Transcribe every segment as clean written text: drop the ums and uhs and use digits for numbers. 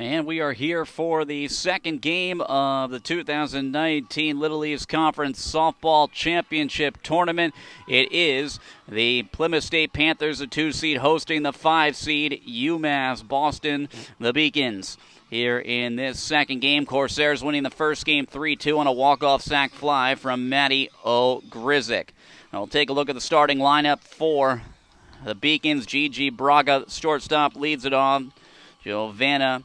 And we are here for the second game of the 2019 Little Leagues Conference Softball Championship Tournament. It is the Plymouth State Panthers, the 2-seed, hosting the 5-seed UMass Boston, the Beacons. Here in this second game, Corsairs winning the first game 3-2 on a walk-off sac fly from Matty O'Grizik. We'll take a look at the starting lineup for the Beacons. Gigi Braga, shortstop, leads it on. Giovanna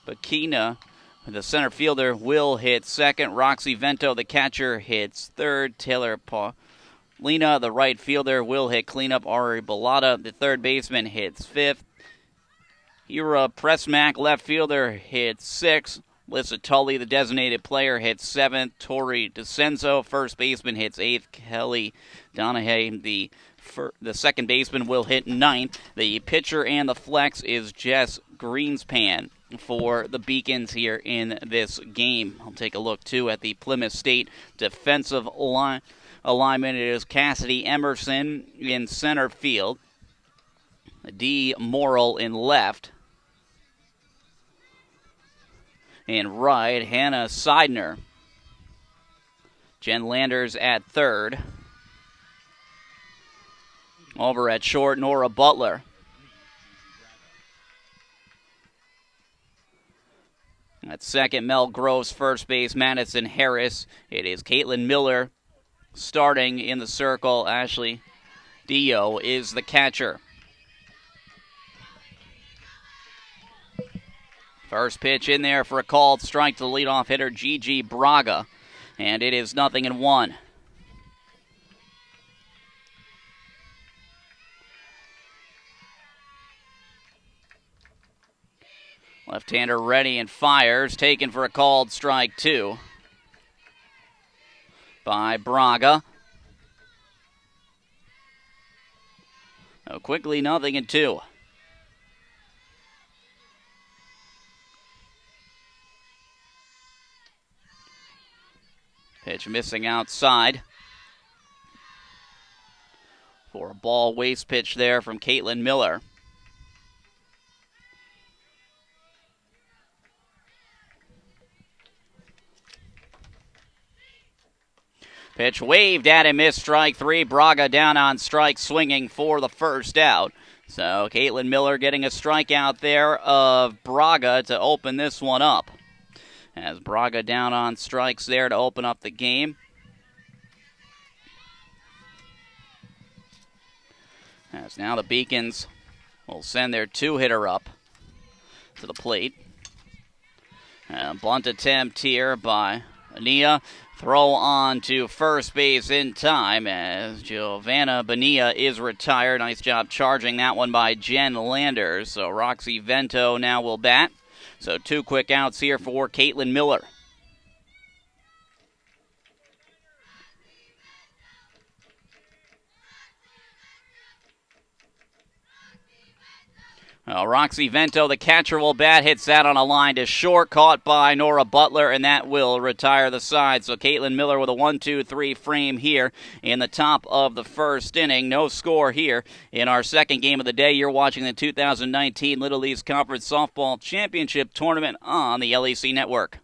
Bakina, the center fielder, will hit second. Roxy Vento, the catcher, hits third. Taylor Paulina, the right fielder, will hit cleanup. Ari Balata, the third baseman, hits fifth. Hira Pressmack, left fielder, hits sixth. Lissa Tully, the designated player, hits seventh. Tori DeCenzo, first baseman, hits eighth. Kelly Donahue, the second baseman, will hit ninth. The pitcher and the flex is Jess Greenspan for the Beacons here in this game. I'll take a look, too, at the Plymouth State defensive alignment. It is Cassidy Emerson in center field. D. Morrill in left. In right, Hannah Seidner. Jen Landers at third. Over at short, Nora Butler. At second, Mel Gross. First base, Madison Harris. It is Caitlin Miller starting in the circle. Ashley Dio is the catcher. First pitch in there for a called strike to the leadoff hitter, Gigi Braga. And it is 0-1. Left-hander ready and fires, taken for a called strike two by Braga. Quickly 0-2. Pitch missing outside for a ball waste pitch there from Caitlin Miller. Pitch waved at him, missed strike three. Braga down on strike, swinging for the first out. So Caitlin Miller getting a strikeout there of Braga to open this one up. As Braga down on strikes there to open up the game. As now the Beacons will send their two-hitter up to the plate. Blunt attempt here by Ania. Throw on to first base in time as Giovanna Bonilla is retired. Nice job charging that one by Jen Landers. So Roxy Vento now will bat. So two quick outs here for Caitlin Miller. Roxy Vento, the catcher, will bat, hits that on a line to short, caught by Nora Butler, and that will retire the side. So Caitlin Miller with a 1-2-3 frame here in the top of the first inning. No score here in our second game of the day. You're watching the 2019 Little Leagues Conference Softball Championship Tournament on the LEC Network.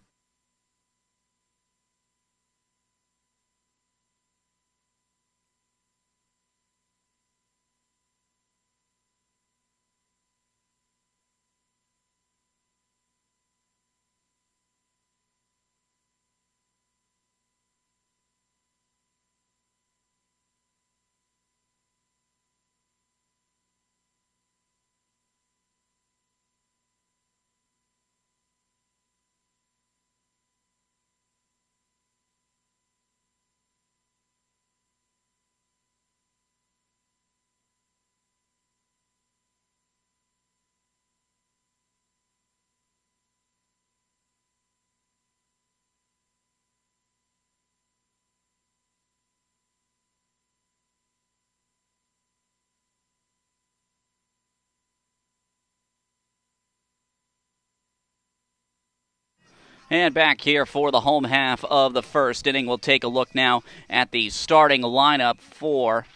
And back here for the home half of the first inning, we'll take a look now at the starting lineup for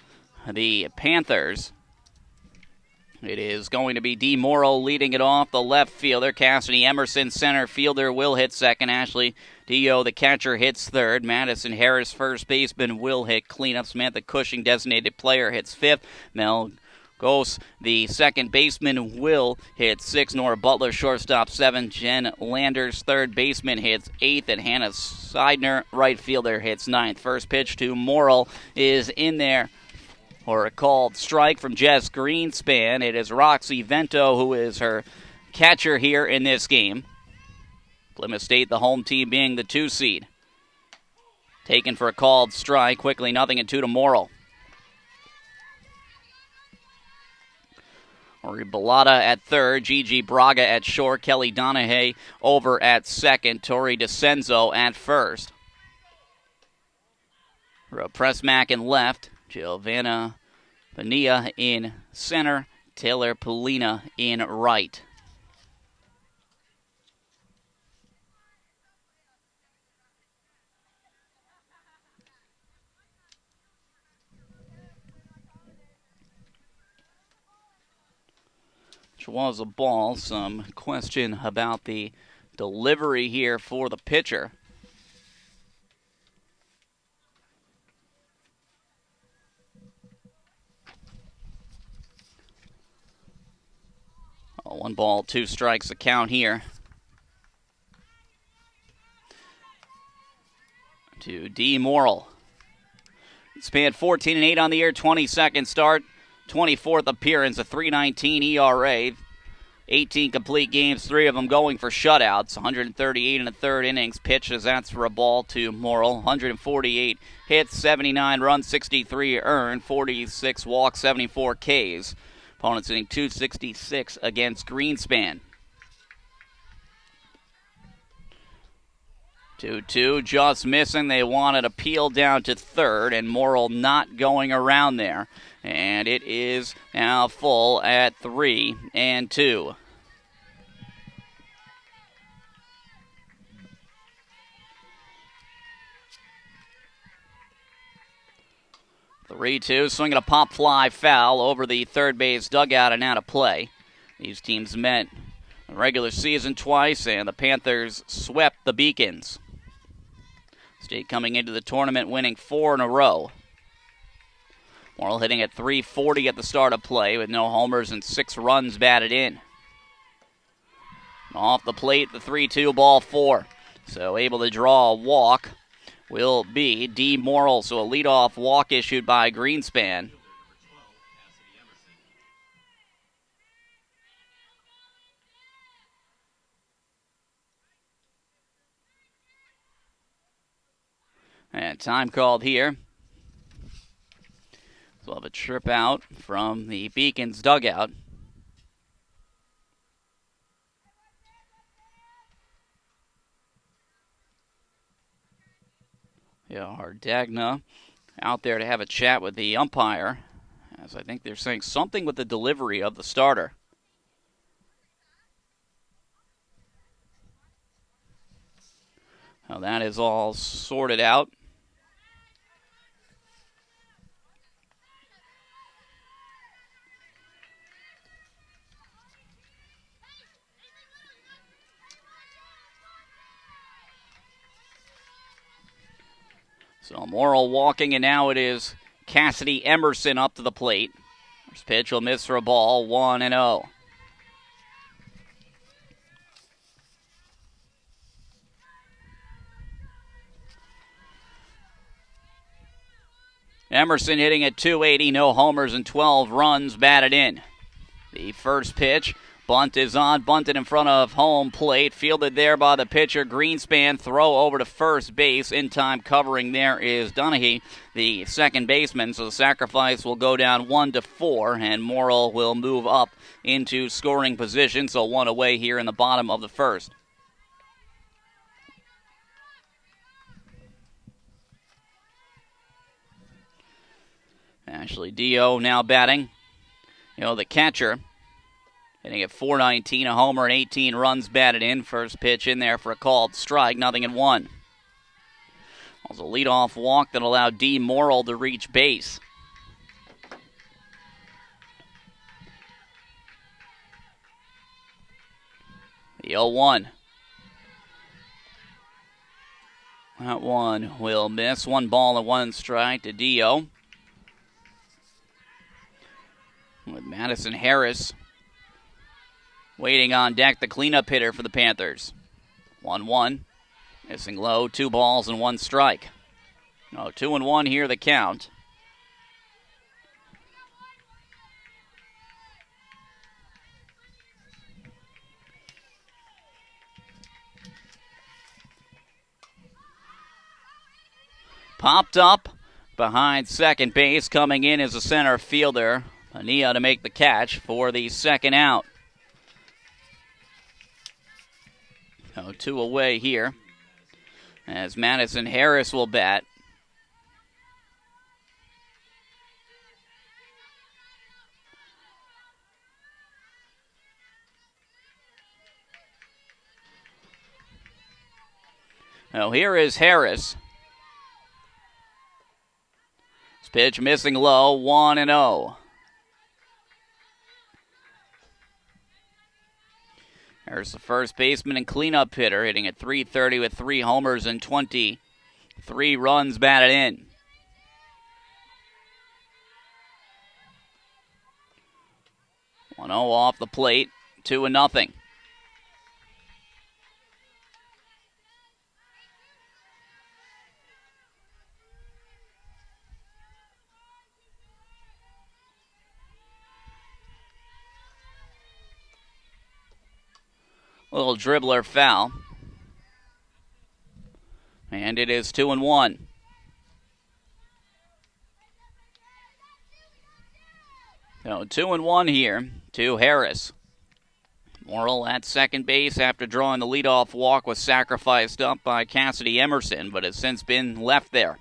the Panthers. It is going to be D. Morrow leading it off. The left fielder, Cassidy Emerson, center fielder, will hit second. Ashley Dio, the catcher, hits third. Madison Harris, first baseman, will hit cleanup. Samantha Cushing, designated player, hits fifth. Mel Gose, the second baseman, will hit sixth. Nora Butler, shortstop, seventh. Jen Landers, third baseman, hits eighth. And Hannah Seidner, right fielder, hits ninth. First pitch to Morrill is in there for a called strike from Jess Greenspan. It is Roxy Vento who is her catcher here in this game. Plymouth State, the home team, being the 2 seed. Taken for a called strike. Quickly, 0-2 to Morrill. Ori Bellotta at third, Gigi Braga at short, Kelly Donahue over at second, Tori DeCenzo at first. Pressmack in left, Giovanna Bonilla in center, Taylor Polina in right. Which was a ball. Some question about the delivery here for the pitcher. Oh, 1 ball, 2 strikes the count here. To D. Morrill. Spanned 14-8 on the year, 22nd start. 24th appearance, a 3.19 ERA, 18 complete games, 3 of them going for shutouts, 138 in the third innings, pitches, that's for a ball to Morrill, 148 hits, 79 runs, 63 earned, 46 walks, 74 Ks. Opponents hitting .266 against Greenspan. 2-2, just missing. They wanted a peel down to third, and Morrill not going around there. And it is now full at 3-2. Swinging a pop fly foul over the third base dugout and out of play. These teams met the regular season twice, and the Panthers swept the Beacons. State coming into the tournament winning 4 in a row. Morrill hitting at .340 at the start of play with no homers and 6 runs batted in. Off the plate, the 3-2 ball 4. So able to draw a walk will be D. Morrill. So a leadoff walk issued by Greenspan. And time called here. So we'll have a trip out from the Beacons dugout. Yeah, Hardagna out there to have a chat with the umpire, as I think they're saying something with the delivery of the starter. Now that is all sorted out. So Morrill walking, and now it is Cassidy Emerson up to the plate. First pitch will miss for a ball, 1-0. Emerson hitting at .280, no homers and 12 runs batted in. The first pitch, bunt is on, bunted in front of home plate, fielded there by the pitcher, Greenspan, throw over to first base. In time covering there is Donahue, the second baseman, so the sacrifice will go down 1-4, and Morrill will move up into scoring position, so 1 away here in the bottom of the first. Ashley Dio now batting. The catcher. Hitting at .419, a homer and 18 runs batted in. First pitch in there for a called strike, 0-1. Also a leadoff walk that allowed D. Morrill to reach base. The 0-1. That one will miss. 1 ball and 1 strike to Dio. With Madison Harris waiting on deck, the cleanup hitter for the Panthers. 1-1. Missing low, 2 balls and 1 strike. No, 2-1 here, the count. Popped up behind second base. Coming in as a center fielder. Pania to make the catch for the second out. So 2 away here as Madison Harris will bat. Now here is Harris. This pitch missing low, 1-0. There's the first baseman and cleanup hitter, hitting at .330 with 3 homers and 23 runs batted in. One 0 off the plate, 2-0. Little dribbler foul. And it is 2-1. So 2-1 here to Harris. Morrill at second base after drawing the leadoff walk was sacrificed up by Cassidy Emerson, but has since been left there.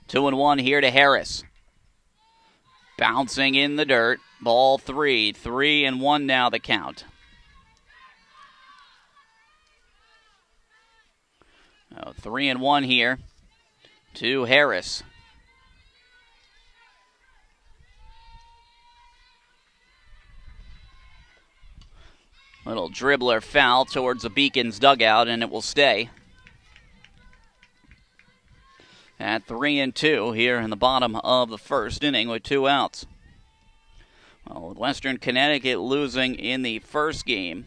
2-1 here to Harris. Bouncing in the dirt. Ball 3. 3-1 now the count. 3-1 here to Harris. Little dribbler foul towards the Beacons dugout, and it will stay at 3-2 here in the bottom of the first inning with 2 outs. Well, with Western Connecticut losing in the first game,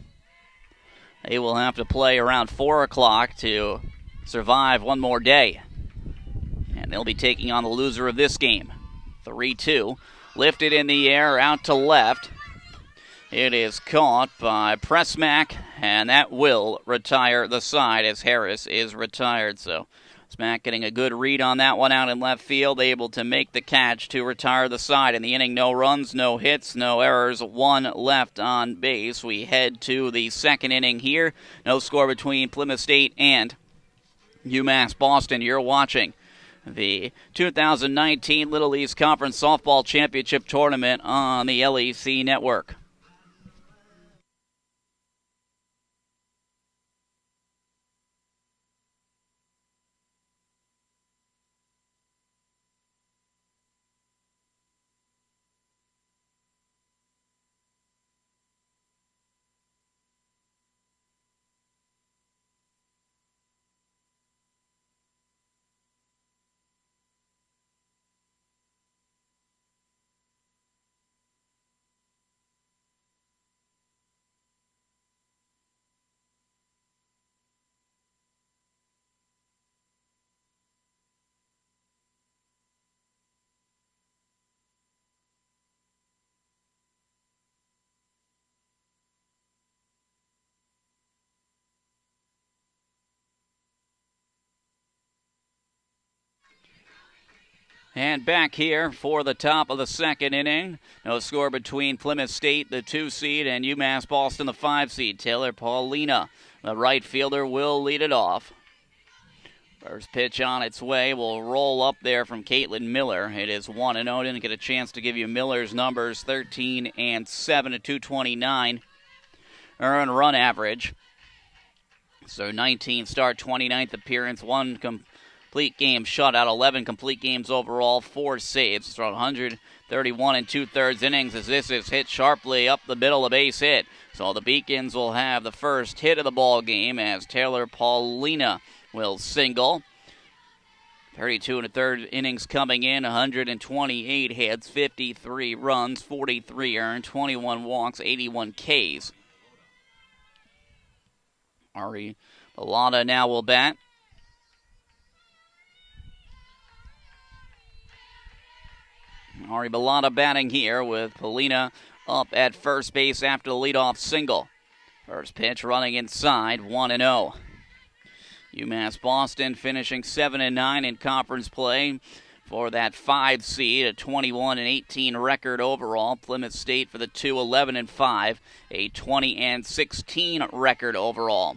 they will have to play around 4 o'clock to survive one more day. And they'll be taking on the loser of this game. 3-2. Lifted in the air, out to left. It is caught by Pressmack, and that will retire the side as Harris is retired. So Smack getting a good read on that one out in left field, able to make the catch to retire the side. In the inning, no runs, no hits, no errors, 1 left on base. We head to the second inning here. No score between Plymouth State and UMass Boston. You're watching the 2019 Little East Conference Softball Championship Tournament on the LEC Network. And back here for the top of the second inning. No score between Plymouth State, the 2 seed, and UMass Boston, the 5 seed. Taylor Paulina, the right fielder, will lead it off. First pitch on its way will roll up there from Caitlin Miller. It is 1-0. Didn't get a chance to give you Miller's numbers, 13 and 7 at 229 earned run average. So 19 start, 29th appearance, 1 complete game shutout, 11 complete games overall, 4 saves, thrown 131 and 2/3 innings as this is hit sharply up the middle, a base hit. So the Beacons will have the first hit of the ball game as Taylor Paulina will single. 32 and a third innings coming in, 128 hits, 53 runs, 43 earned, 21 walks, 81 Ks. Ari Bellotta now will bat. Ari Bellotta batting here with Paulina up at first base after the leadoff single. First pitch running inside, 1-0. UMass Boston finishing 7-9 in conference play for that 5 seed, a 21-18 record overall. Plymouth State for the 2, 11-5, a 20-16 record overall.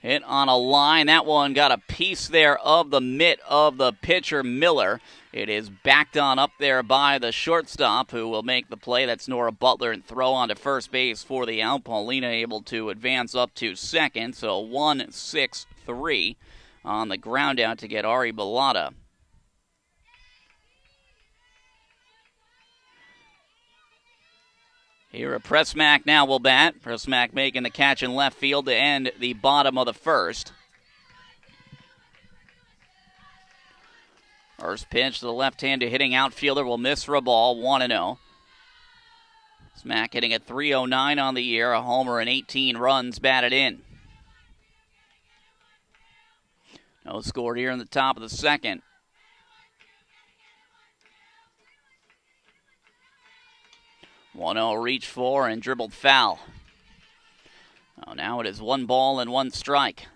Hit on a line. That one got a piece there of the mitt of the pitcher, Miller. It is backed on up there by the shortstop, who will make the play. That's Nora Butler, and throw on to first base for the out. Paulina able to advance up to second, so 1-6-3 on the ground out to get Ari Bellotta. Here at Pressmack now will bat. Pressmack making the catch in left field to end the bottom of the first. First pitch to the left-handed hitting outfielder will miss for a ball, 1-0. Smack hitting at .309 on the year, a homer and 18 runs batted in. No score here in the top of the second. One-0 reach for and dribbled foul. Oh, now it is 1 ball and 1 strike.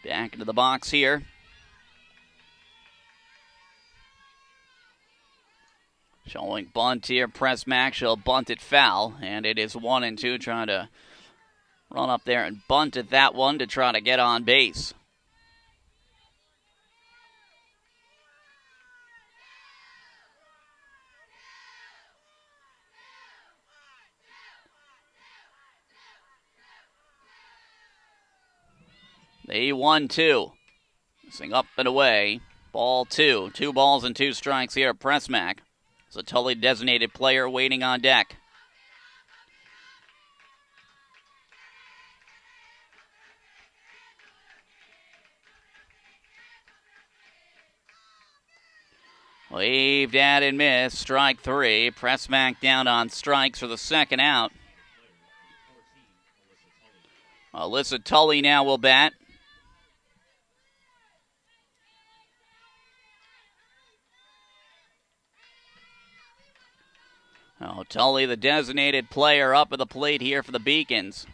Back into the box here. Showing bunt here. Pressmack, she'll bunt it foul, and it is 1-2, trying to run up there and bunt at that one to try to get on base. The 1-2. Missing up and away. Ball 2. 2 balls and 2 strikes here at Pressmack. It's a Tully designated player waiting on deck. Waved at and missed. Strike 3. Pressmack down on strikes for the second out. Alyssa Tully now will bat. Oh, Tully, the designated player, up at the plate here for the Beacons.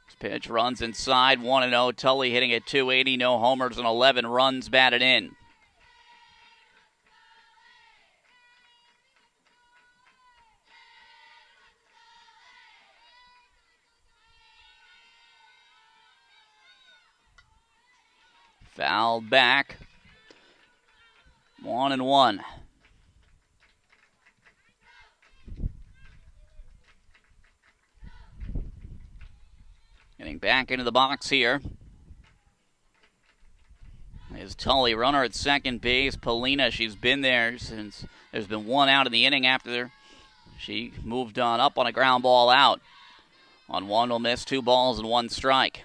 This pitch runs inside, 1-0. Tully hitting at .280, no homers and 11 runs batted in. Fouled back. 1-1. Getting back into the box here is Tully, runner at second base. Paulina, she's been there since there's been 1 out in the inning after she moved on up on a ground ball out. On 1 will miss, 2 balls and 1 strike.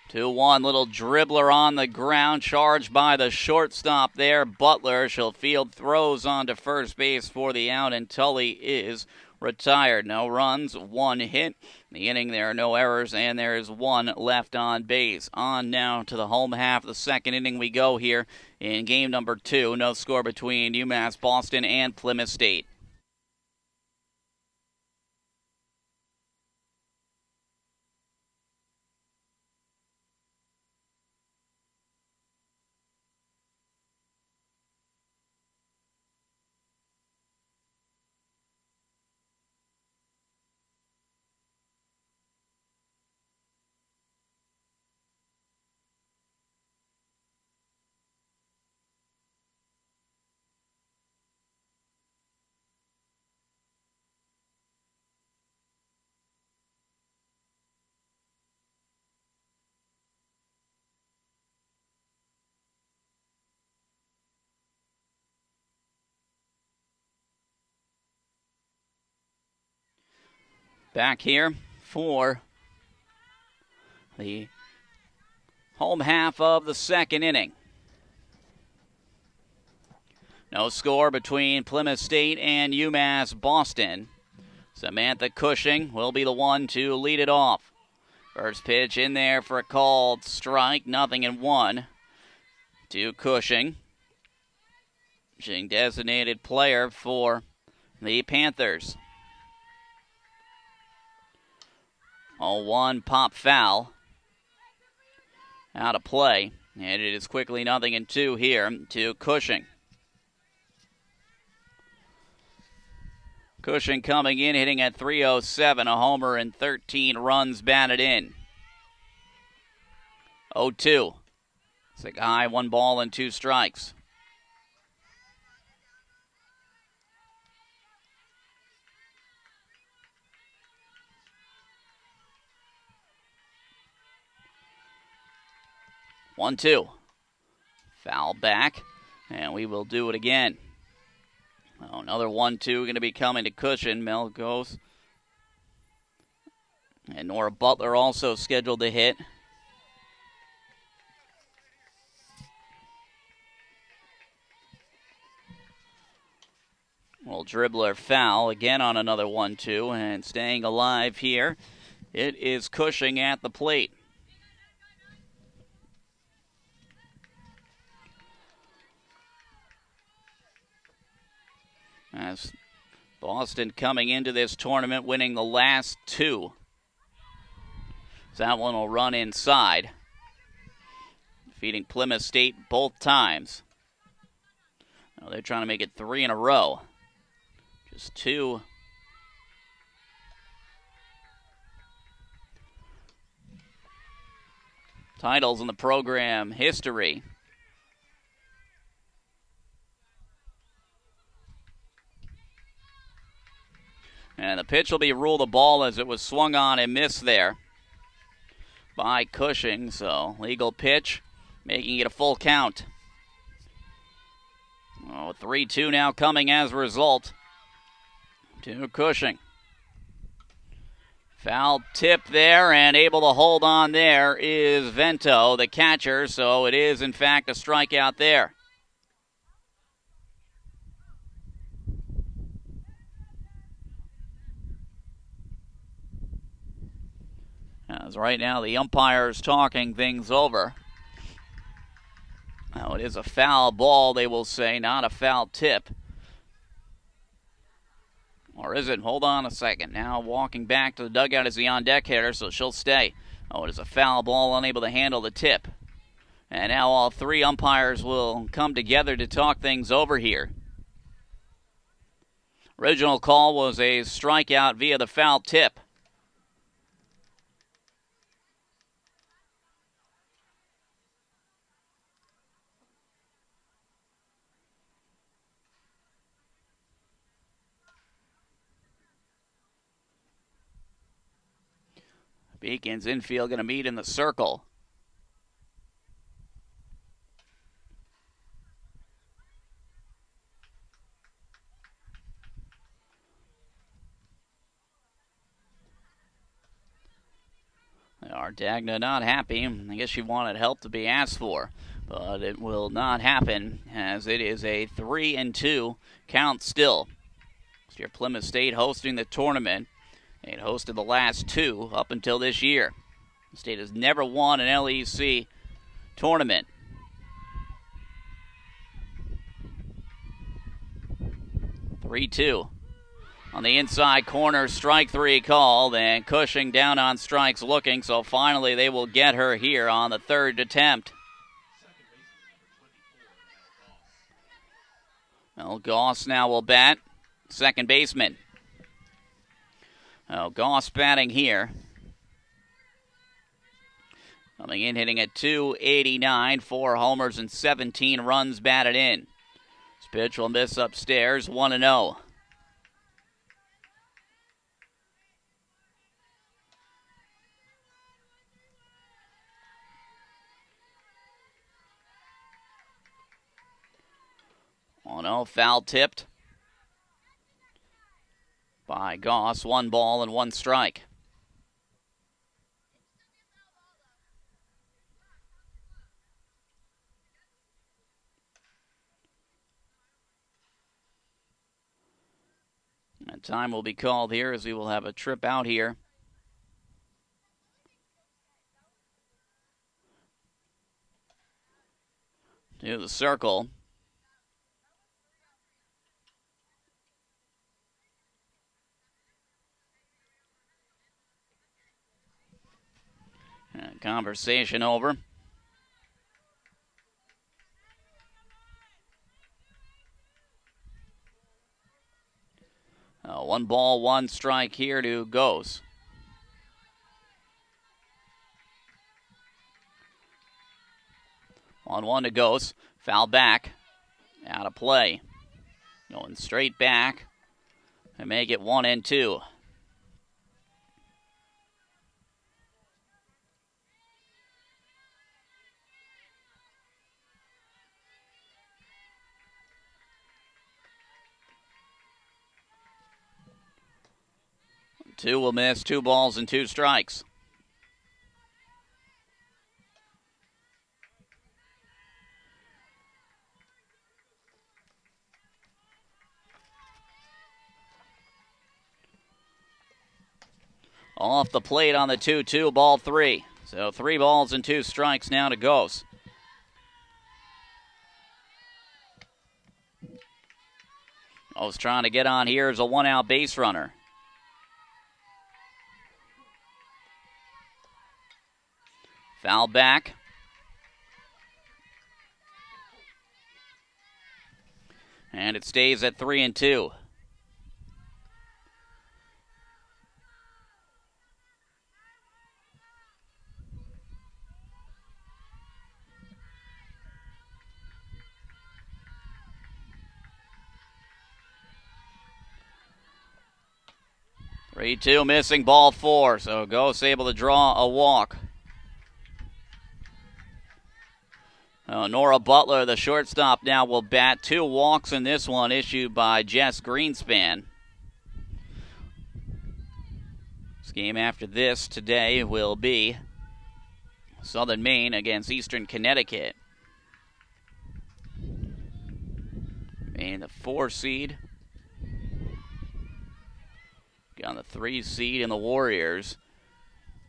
Two one, little dribbler on the ground, charged by the shortstop there. Butler, she'll field throws onto first base for the out, and Tully is retired. No runs, 1 hit. In the inning, there are no errors, and there is 1 left on base. On now to the home half of the second inning we go here in game number 2. No score between UMass Boston and Plymouth State. Back here for the home half of the second inning. No score between Plymouth State and UMass Boston. Samantha Cushing will be the one to lead it off. First pitch in there for a called strike, 0-1 to Cushing. Cushing designated player for the Panthers. 0-1 pop foul. Out of play. And it is quickly 0-2 here to Cushing. Cushing coming in, hitting at .307, a homer and 13 runs batted in. 0-2. It's high, 1 ball and 2 strikes. One, two. Foul back, and we will do it again. Oh, another 1-2 going to be coming to Cushing. Mel goes. And Nora Butler also scheduled to hit. Well, dribbler foul again on another 1-2, and staying alive here, it is Cushing at the plate. As Boston coming into this tournament winning the last 2. So that one will run inside. Defeating Plymouth State both times. Now they're trying to make it 3 in a row. Just 2. Titles in the program history. And the pitch will be ruled a ball as it was swung on and missed there by Cushing. So legal pitch, making it a full count. 3-2 now coming as a result to Cushing. Foul tip there, and able to hold on there is Vento, the catcher. So it is, in fact, a strikeout there. As right now the umpire's talking things over. Now it is a foul ball, they will say, not a foul tip. Or is it? Hold on a second. Now walking back to the dugout is the on-deck hitter, so she'll stay. Oh, it is a foul ball, unable to handle the tip. And now all 3 umpires will come together to talk things over here. Original call was a strikeout via the foul tip. Beacon's infield going to meet in the circle. Ardagna not happy. I guess she wanted help to be asked for, but it will not happen as it is a 3-2 count still. So your Plymouth State hosting the tournament. It hosted the last 2 up until this year. The state has never won an LEC tournament. (3-2) on the inside corner, strike 3 called, and Cushing down on strikes looking, so finally they will get her here on the 3rd attempt. Well, Goss now will bat, second baseman. Goss batting here. Coming in, hitting at .289, 4 homers and 17 runs batted in. This pitch will miss upstairs, 1-0. Foul tipped by Goss. 1 ball and 1 strike. And time will be called here as we will have a trip out here. To the circle. And conversation over. One ball, 1 strike here to Goes. On 1 to Goes. Foul back. Out of play. Going straight back. And make it 1-2. Two will miss, 2 balls and 2 strikes. Off the plate on the 2-2, ball 3. So 3 balls and 2 strikes now to Ghost. Ghost trying to get on here as a 1-out base runner. Foul back. And it stays at 3-2. Three-two missing, ball 4. So Ghost able to draw a walk. Nora Butler, the shortstop, now will bat 2 walks in this one, issued by Jess Greenspan. This game after this today will be Southern Maine against Eastern Connecticut. Maine, the 4 seed. Got the 3 seed in the Warriors.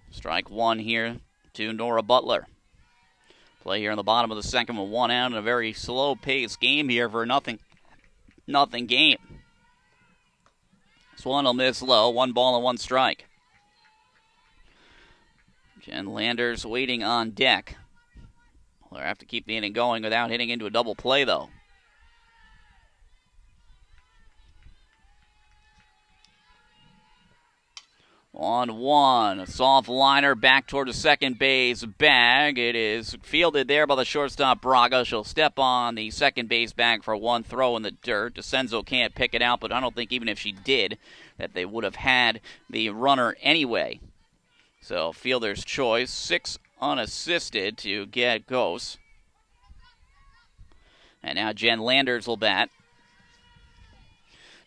Strike 1 here to Nora Butler. Play here in the bottom of the second with 1 out in a very slow-paced game here for a nothing game. This one will miss low. 1 ball and 1 strike. Jen Landers waiting on deck. They'll have to keep the inning going without hitting into a double play, though. On 1, a soft liner back toward the second base bag. It is fielded there by the shortstop Braga. She'll step on the second base bag for 1 throw in the dirt. DeCenzo can't pick it out, but I don't think even if she did that they would have had the runner anyway. So fielder's choice, 6 unassisted to get Ghost. And now Jen Landers will bat.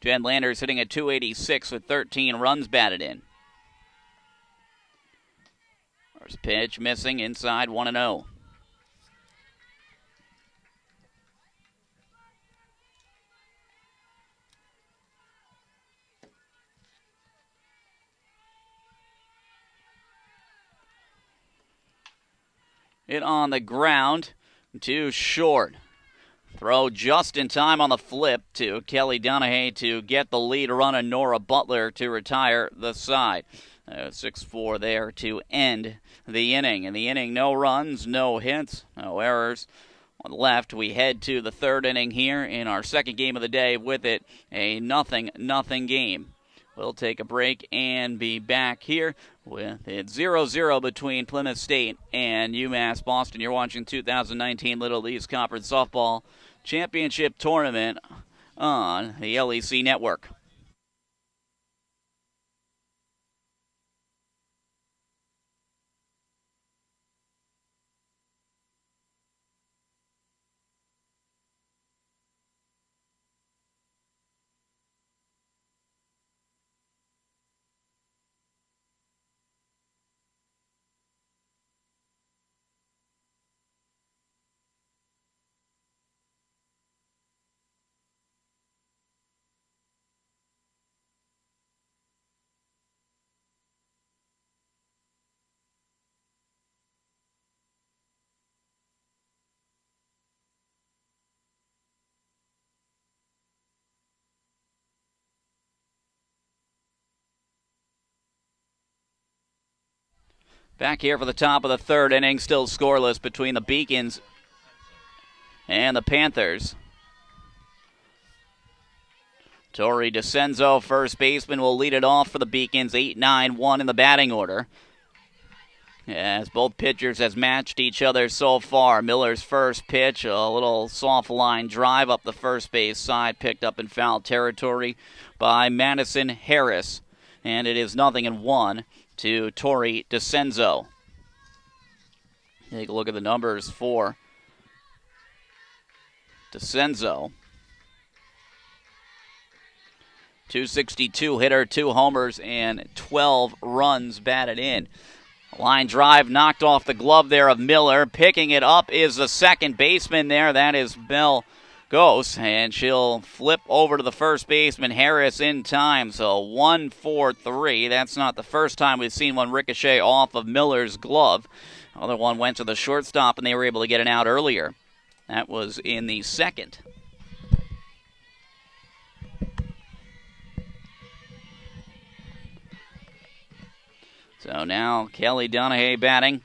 Jen Landers hitting at .286 with 13 runs batted in. First pitch missing inside 1-0. Hit on the ground, too short. Throw just in time on the flip to Kelly Donahue to get the lead run, and Nora Butler to retire the side. 6-4 there to end the inning. In the inning, no runs, no hits, no errors. On the left, we head to the 3rd inning here in our second game of the day, with it a nothing game. We'll take a break and be back here with it 0-0 between Plymouth State and UMass Boston. You're watching 2019 Little Leagues Conference Softball Championship Tournament on the LEC Network. Back here for the top of the third inning, still scoreless between the Beacons and the Panthers. Tori DeCenzo, first baseman, will lead it off for the Beacons, 8-9-1 in the batting order. As both pitchers has matched each other so far. Miller's first pitch, a little soft line drive up the first base side, picked up in foul territory by Madison Harris. And it is 0-1 to Tori DeCenzo. Take a look at the numbers for DeCenzo. 262 hitter, 2 homers, and 12 runs batted in. Line drive knocked off the glove there of Miller. Picking it up is the second baseman there. That is Mel Gose, and she'll flip over to the first baseman, Harris, in time. So 1-4-3. That's not the first time we've seen one ricochet off of Miller's glove. The other one went to the shortstop, and they were able to get it out earlier. That was in the second. So now Kelly Donahue batting.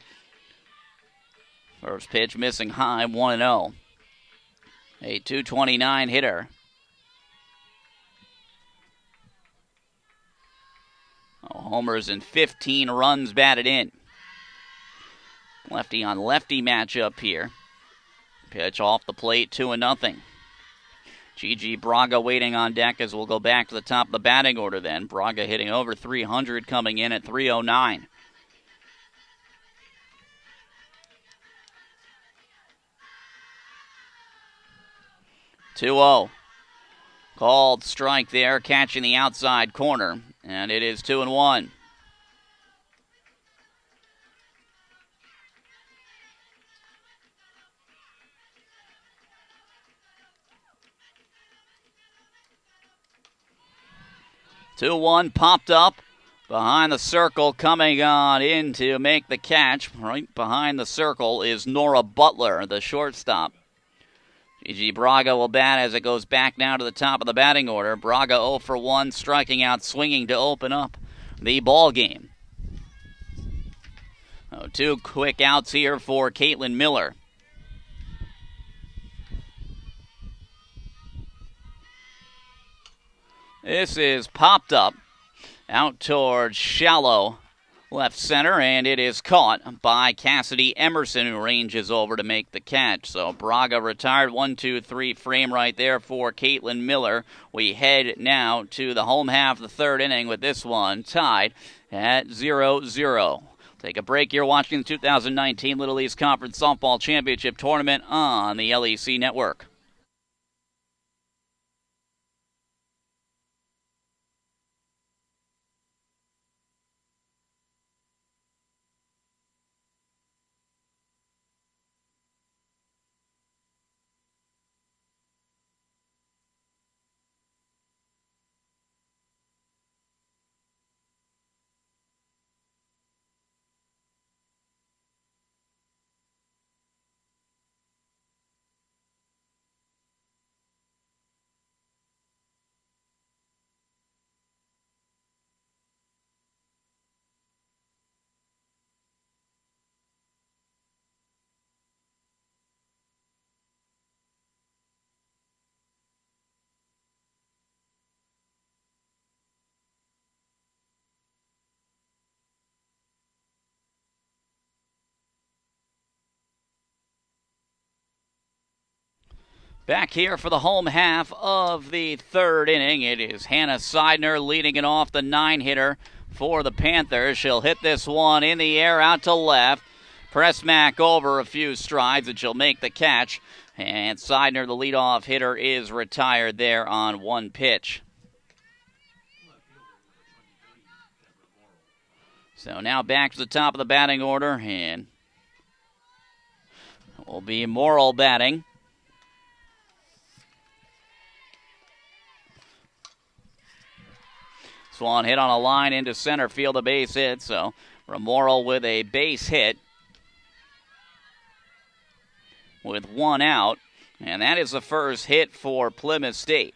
First pitch missing high, 1-0. A 229 hitter. Homers and 15 runs batted in. Lefty on lefty matchup here. Pitch off the plate, 2-0. Gigi Braga waiting on deck as we'll go back to the top of the batting order then. Braga hitting over 300, coming in at 309. (2-0). Called strike there, catching the outside corner, and it is 2-1. Popped up behind the circle, coming on in to make the catch. Right behind the circle is Nora Butler, the shortstop. Gigi Braga will bat as it goes back now to the top of the batting order. Braga 0 for 1, striking out, swinging to open up the ball game. 2 quick outs here for Caitlin Miller. This is popped up out towards shallow left center, and it is caught by Cassidy Emerson, who ranges over to make the catch. So Braga retired. 1-2-3 frame right there for Caitlin Miller. We head now to the home half of the third inning with this one tied at 0-0. Take a break. You're watching the 2019 Little East Conference Softball Championship Tournament on the LEC Network. Back here for the home half of the third inning, it is Hannah Seidner leading it off, the 9-hitter for the Panthers. She'll hit this one in the air out to left. Pressmack over a few strides, and she'll make the catch. And Seidner, the leadoff hitter, is retired there on one pitch. So now back to the top of the batting order, and it will be Morrill batting. Swan hit on a line into center field, a base hit. So Morrill with a base hit with one out. And that is the first hit for Plymouth State.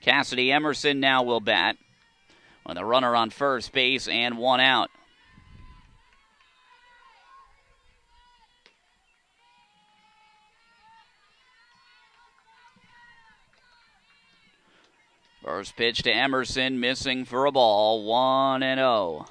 Cassidy Emerson now will bat with a runner on first base and one out. First pitch to Emerson, missing for a ball, 1-0.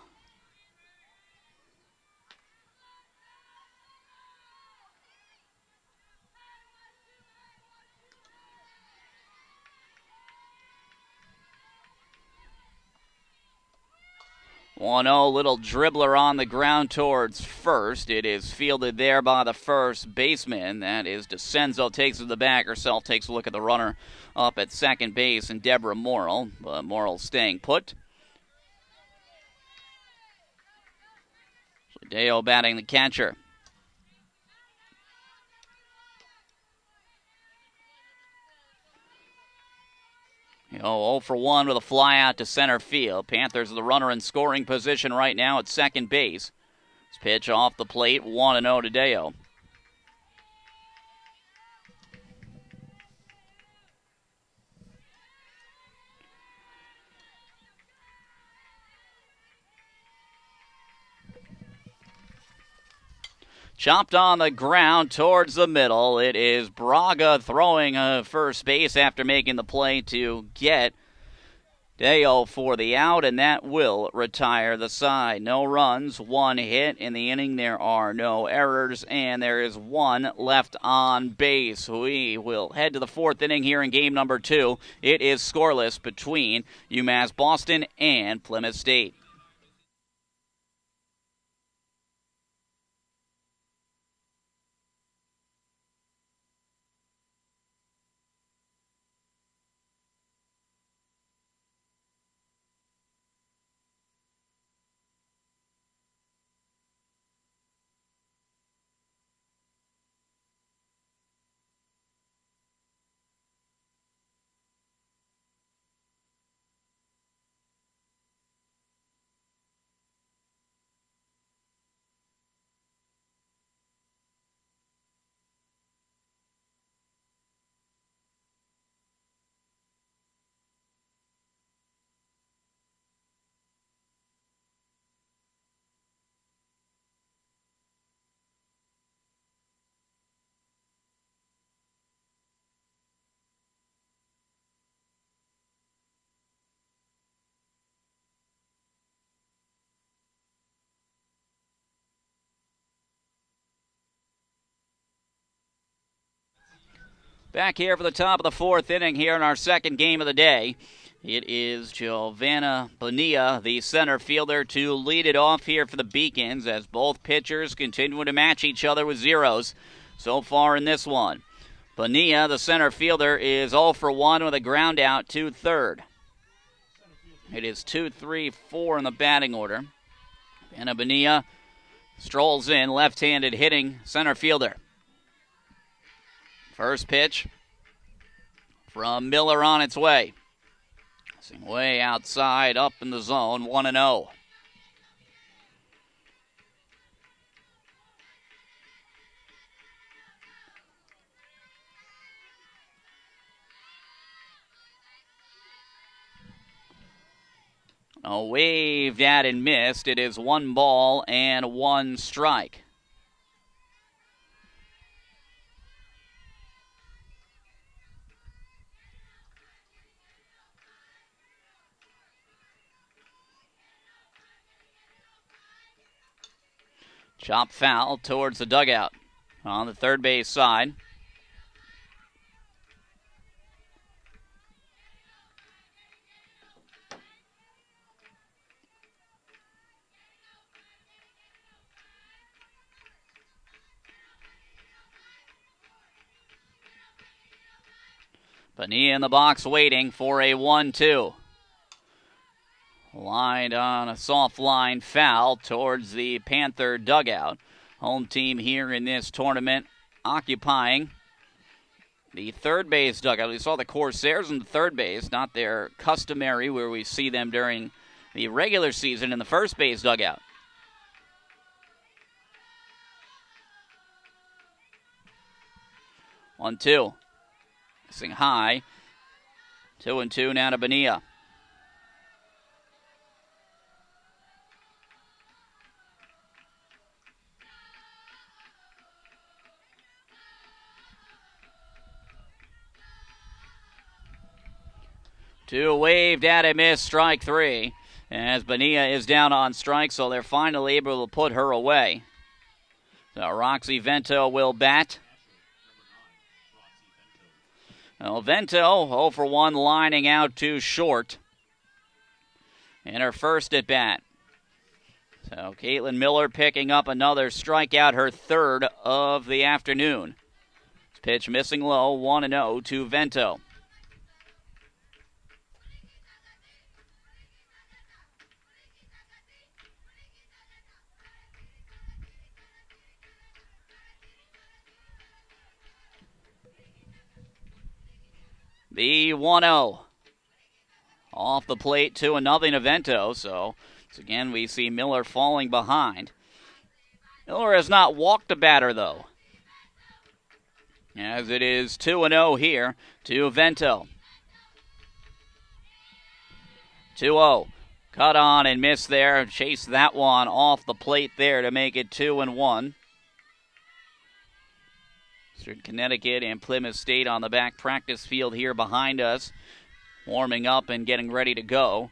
Little dribbler on the ground towards first. It is fielded there by the first baseman. That is DeCenzo, takes it to the bag. Herself takes a look at the runner up at second base, and Deborah Morrill. But Morrill staying put. Deo batting the catcher. 0 for 1 with a fly out to center field. Panthers are the runner in scoring position right now at second base. This pitch off the plate, 1-0 to Deo. Chopped on the ground towards the middle. It is Braga throwing first base after making the play to get Deo for the out, and that will retire the side. No runs, 1 hit in the inning. There are no errors, and there is 1 left on base. We will head to the 4th inning here in game number 2. It is scoreless between UMass Boston and Plymouth State. Back here for the top of the 4th inning here in our second game of the day. It is Giovanna Bonilla, the center fielder, to lead it off here for the Beacons as both pitchers continue to match each other with zeros so far in this one. Bonilla, the center fielder, is 0 for 1 with a ground out to third. It is 2-3-4 in the batting order. Giovanna Bonilla strolls in, left-handed hitting center fielder. First pitch from Miller on its way. Way outside, up in the zone, 1-0. Waved at and missed. It is 1 ball and 1 strike. Chop foul towards the dugout on the third base side. Bonilla in the box waiting for a 1-2. Lined on a soft line foul towards the Panther dugout. Home team here in this tournament occupying the third base dugout. We saw the Corsairs in the third base, not their customary where we see them during the regular season in the first base dugout. One, two. Missing high. 2-2 now to Bonilla. 2 waved at a miss, strike 3. As Bonilla is down on strike, so they're finally able to put her away. So Roxy Vento will bat. Well, Vento 0 for 1, lining out too short in her first at bat. So Caitlin Miller picking up another strikeout, her third of the afternoon. Pitch missing low, 1-0 to Vento. The 1-0. Off the plate, 2-0 to Vento. So, once again, we see Miller falling behind. Miller has not walked a batter, though, as it is 2-0 here to Vento. 2-0. Cut on and miss there. Chase that one off the plate there to make it 2-1. Eastern Connecticut and Plymouth State on the back practice field here behind us, warming up and getting ready to go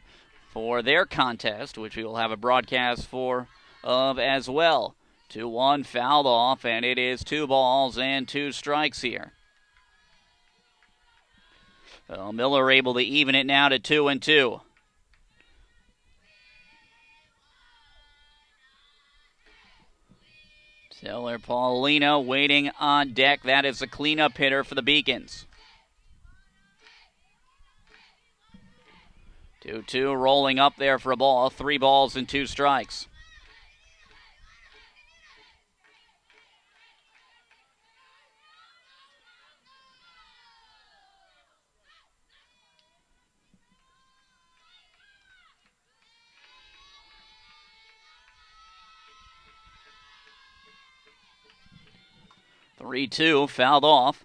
for their contest, which we will have a broadcast of as well. 2-1 fouled off, and it is 2 balls and 2 strikes here. Well, Miller able to even it now to 2-2. Taylor Paulino waiting on deck. That is the cleanup hitter for the Beacons. 2-2 rolling up there for a ball. 3 balls and 2 strikes. Three-two fouled off.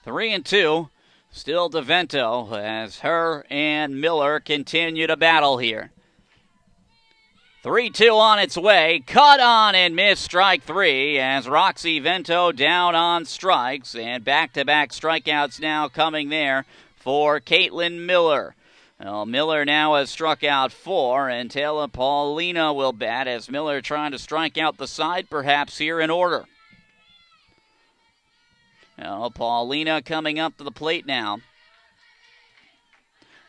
Three and two, still to Vento as her and Miller continue to battle here. 3-2 on its way. Cut on and miss, strike 3 as Roxy Vento down on strikes. And back-to-back strikeouts now coming there for Caitlin Miller. Well, Miller now has struck out 4, and Taylor Paulino will bat as Miller trying to strike out the side perhaps here in order. Well, Paulina coming up to the plate now.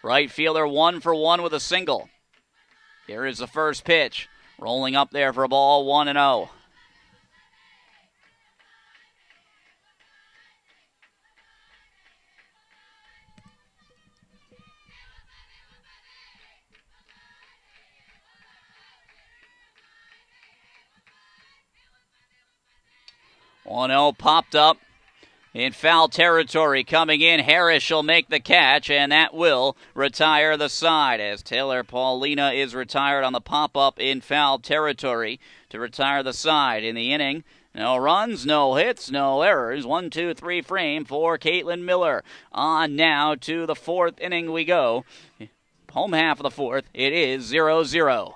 Right fielder 1 for 1 with a single. Here is the first pitch. Rolling up there for a ball, 1-0. Popped up in foul territory. Coming in, Harris will make the catch, and that will retire the side as Taylor Paulina is retired on the pop-up in foul territory to retire the side in the inning. No runs, no hits, no errors. 1-2-3 frame for Caitlin Miller. On now to the 4th inning we go. Home half of the 4th, it is 0-0.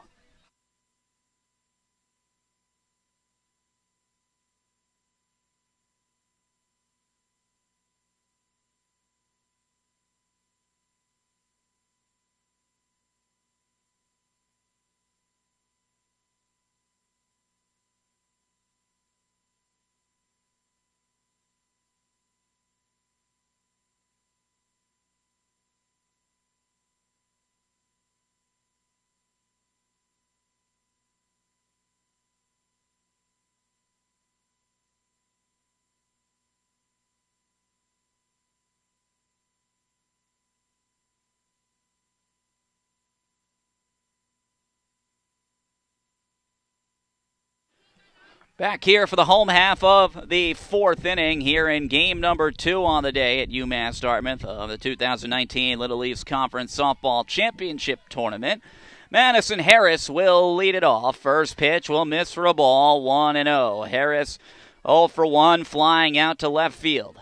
Back here for the home half of the 4th inning here in game number 2 on the day at UMass Dartmouth of the 2019 Little East Conference Softball Championship Tournament. Madison Harris will lead it off. First pitch will miss for a ball, 1-0. Harris 0 for 1, flying out to left field.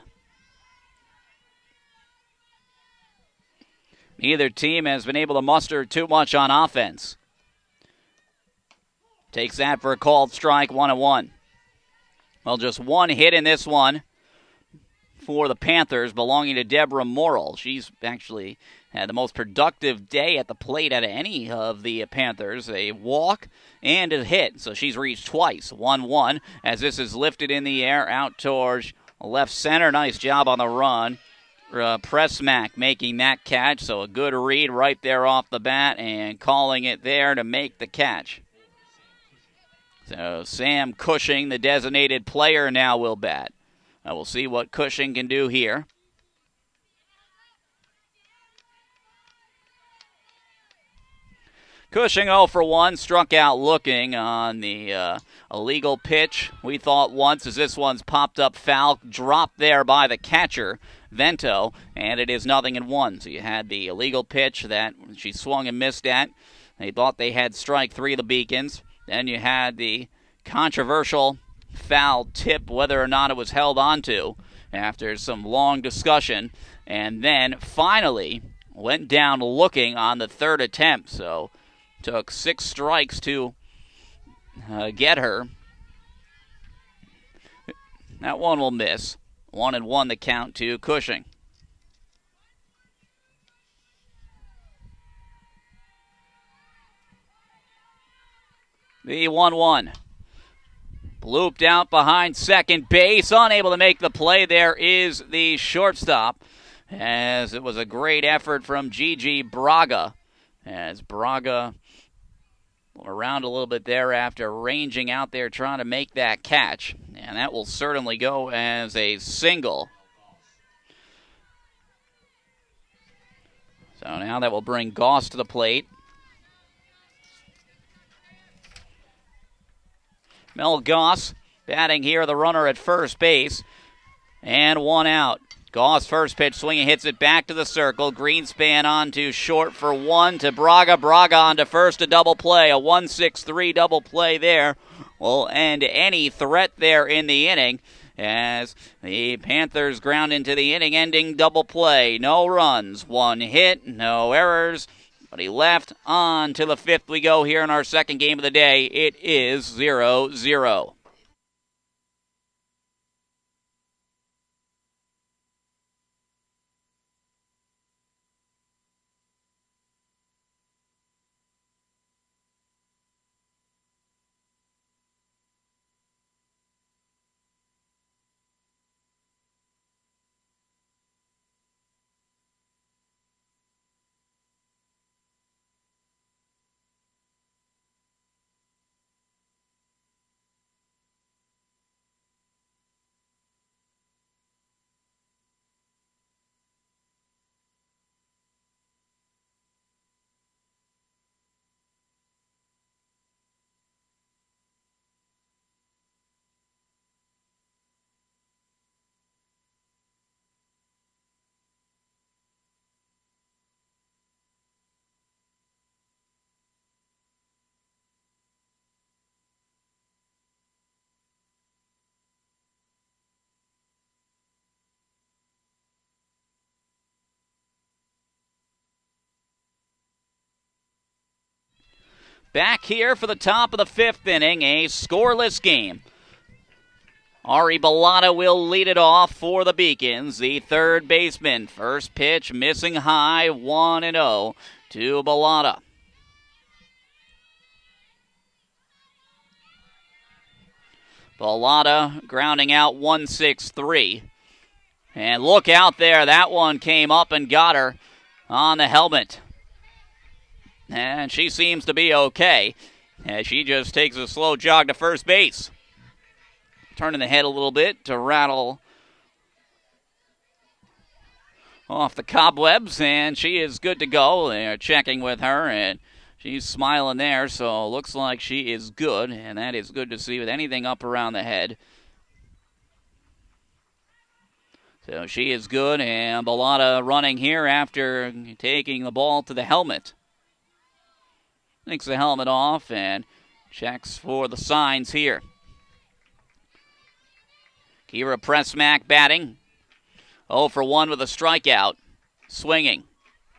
Neither team has been able to muster too much on offense. Takes that for a called strike, 1-1. Well, just one hit in this one for the Panthers, belonging to Deborah Morrill. She's actually had the most productive day at the plate out of any of the Panthers. A walk and a hit, so she's reached twice. 1-1 as this is lifted in the air out towards left center. Nice job on the run. Pressmack making that catch, so a good read right there off the bat and calling it there to make the catch. So Sam Cushing, the designated player, now will bat. We'll see what Cushing can do here. Cushing 0 for 1, struck out looking on the illegal pitch. We thought once as this one's popped up foul, dropped there by the catcher, Vento, and it is 0-1. So you had the illegal pitch that she swung and missed at. They thought they had strike 3 of the Beacons. Then you had the controversial foul tip, whether or not it was held onto, after some long discussion, and then finally went down looking on the third attempt. So took 6 strikes to get her. That one will miss. 1-1 the count to Cushing. The 1-1. Looped out behind second base. Unable to make the play. There is the shortstop, as it was a great effort from Gigi Braga. As Braga around a little bit there after ranging out there trying to make that catch. And that will certainly go as a single. So now that will bring Goss to the plate. Mel Goss batting here, the runner at first base. And 1 out. Goss first pitch swinging, hits it back to the circle. Greenspan on to short for 1 to Braga. Braga on to first, a double play. A 1-6-3 double play there will end any threat there in the inning, as the Panthers ground into the inning-ending double play. No runs, 1 hit, no errors. But he left. On to the 5th we go here in our second game of the day. It is 0-0. Back here for the top of the 5th inning, a scoreless game. Ari Bellata will lead it off for the Beacons, the third baseman. First pitch missing high, 1-0 to Bellata. Bellata grounding out 1-6-3. And look out there, that one came up and got her on the helmet. And she seems to be okay, as she just takes a slow jog to first base. Turning the head a little bit to rattle off the cobwebs, and she is good to go. They're checking with her, and she's smiling there, so looks like she is good, and that is good to see with anything up around the head. So she is good, and Bellata running here after taking the ball to the helmet. Takes the helmet off and checks for the signs here. Kira Pressmack batting. 0 for 1 with a strikeout. Swinging.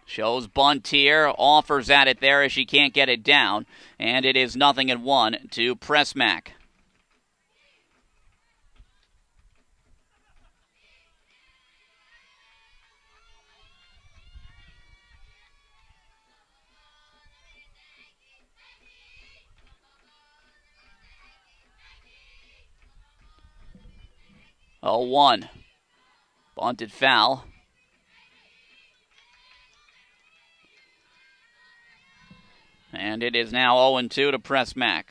Shows bunt here, offers at it there as she can't get it down, and it is 0-1 to Pressmack. Oh, 1. Bunted foul. And it is now 0-2 to Pressmack.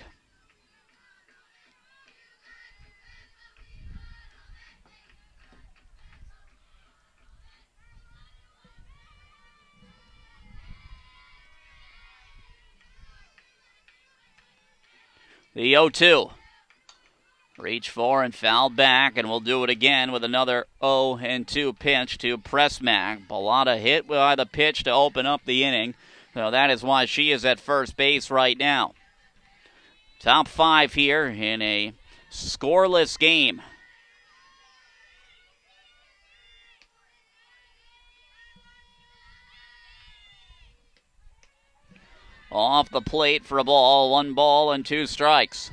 The 0-2. Reach for and foul back, and we'll do it again with another 0-2 pitch to Pressmack. Bellotta hit by the pitch to open up the inning. So that is why she is at first base right now. Top 5 here in a scoreless game. Off the plate for a ball, 1 ball and 2 strikes.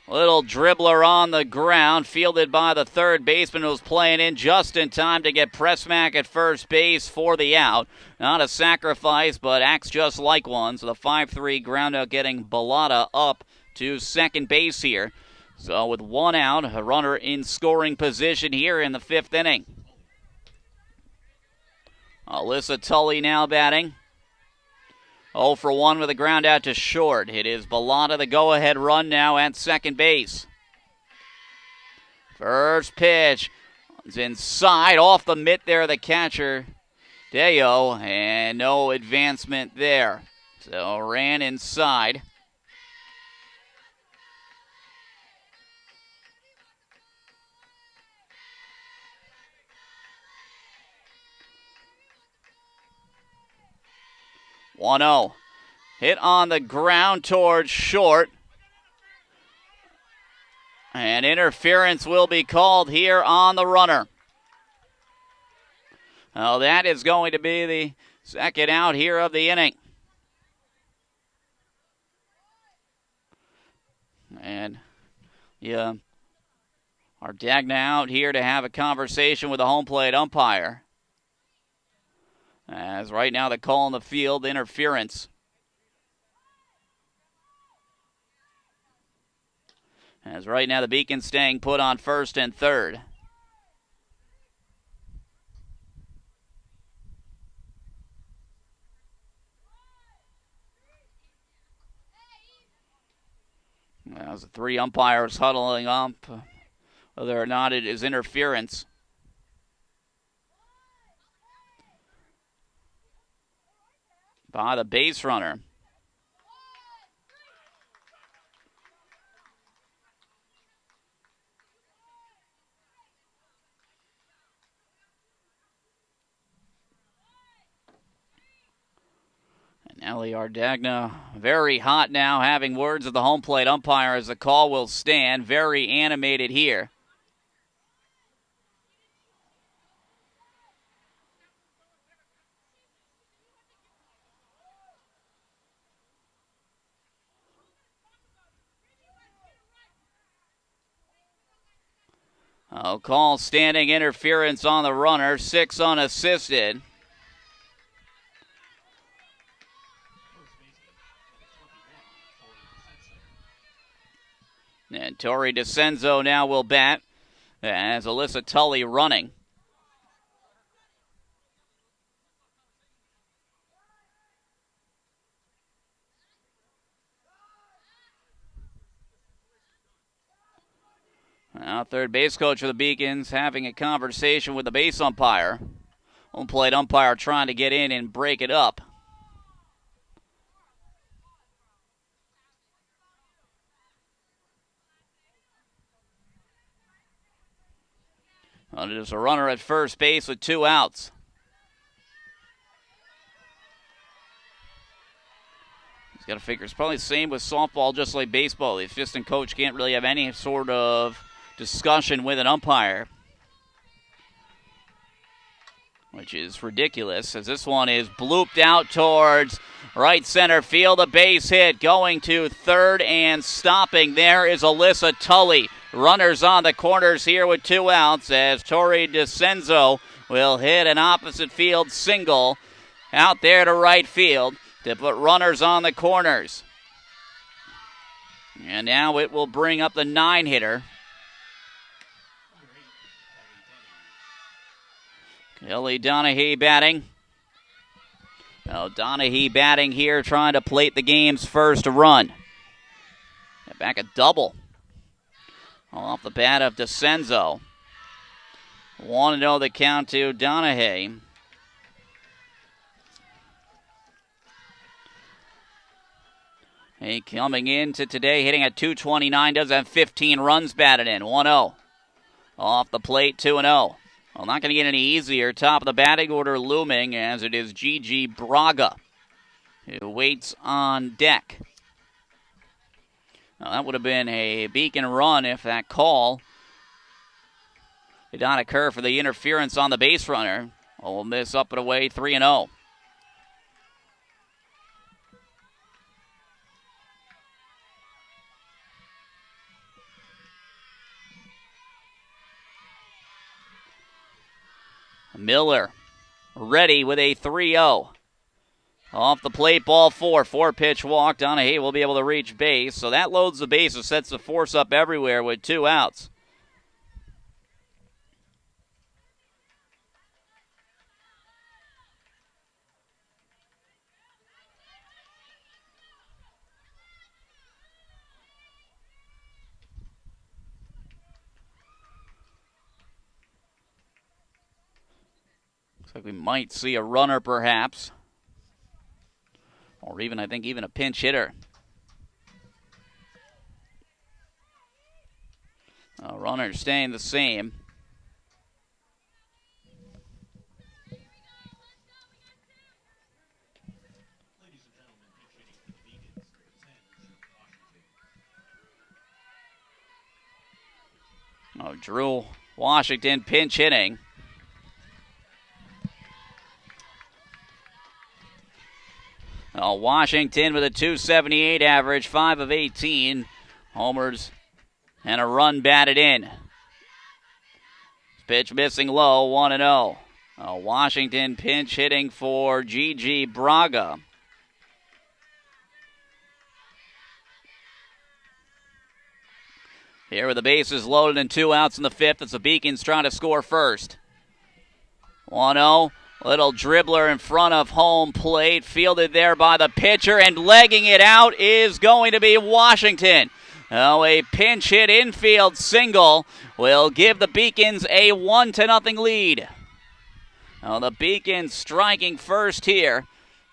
Little dribbler on the ground, fielded by the third baseman who was playing in just in time to get Pressmack at first base for the out. Not a sacrifice, but acts just like one. So the 5-3 ground out getting Bellotta up to second base here. So with 1 out, a runner in scoring position here in the 5th inning. Alyssa Tully now batting. 0 for 1 with a ground out to short. It is Bellotta the go-ahead run now at second base. First pitch is inside, off the mitt there, the catcher, Deo, and no advancement there. So ran inside. One-0. Hit on the ground towards short. And interference will be called here on the runner. Well, that is going to be the second out here of the inning. And Ardagna out here to have a conversation with the home plate umpire. As right now the call in the field, interference. As right now the Beacon staying put on first and third. As the 3 umpires huddling up, whether or not it is interference. By the base runner. And Ellie Ardagna very hot now, having words of the home plate umpire as the call will stand. Very animated here. Call standing interference on the runner, 6 unassisted. And Tori DeCenzo now will bat as Alyssa Tully running. Now, third base coach of the Beacons having a conversation with the base umpire. Home plate umpire trying to get in and break it up. Well, it is a runner at first base with 2 outs. He's got to figure. It's probably the same with softball, just like baseball. The assistant coach can't really have any sort of discussion with an umpire, which is ridiculous, as this one is blooped out towards right center field. A base hit going to third and stopping there is Alyssa Tully. Runners on the corners here with 2 outs as Tori DeCenzo will hit an opposite field single out there to right field to put runners on the corners. And now it will bring up the 9-hitter. Kelly Donahue batting. Now Donahue batting here, trying to plate the game's first run. Got back a double off the bat of DeCenzo. 1-0 the count to Donahue. He coming into today hitting at .229, does have 15 runs batted in. 1-0. Off the plate, 2-0. Well, not going to get any easier. Top of the batting order looming as it is Gigi Braga, who waits on deck. Now, that would have been a beacon run if that call did not occur for the interference on the base runner. Ole Miss up and away, 3-0. Miller ready with a 3-0. Off the plate, ball 4. 4-pitch walk. Donahue will be able to reach base. So that loads the bases, sets the force up everywhere with 2 outs. Like we might see a runner perhaps, or even, I think, even a pinch hitter. Runner staying the same. Drew Washington pinch hitting. Washington with a .278 average, 5 of 18 homers, and a run batted in. Pitch missing low, 1-0. Washington pinch hitting for Gigi Braga. Here with the bases loaded and 2 outs in the 5th, it's the Beacons trying to score first. 1-0. Little dribbler in front of home plate, fielded there by the pitcher, and legging it out is going to be Washington. A pinch hit infield single will give the Beacons a 1-0 lead. The Beacons striking first here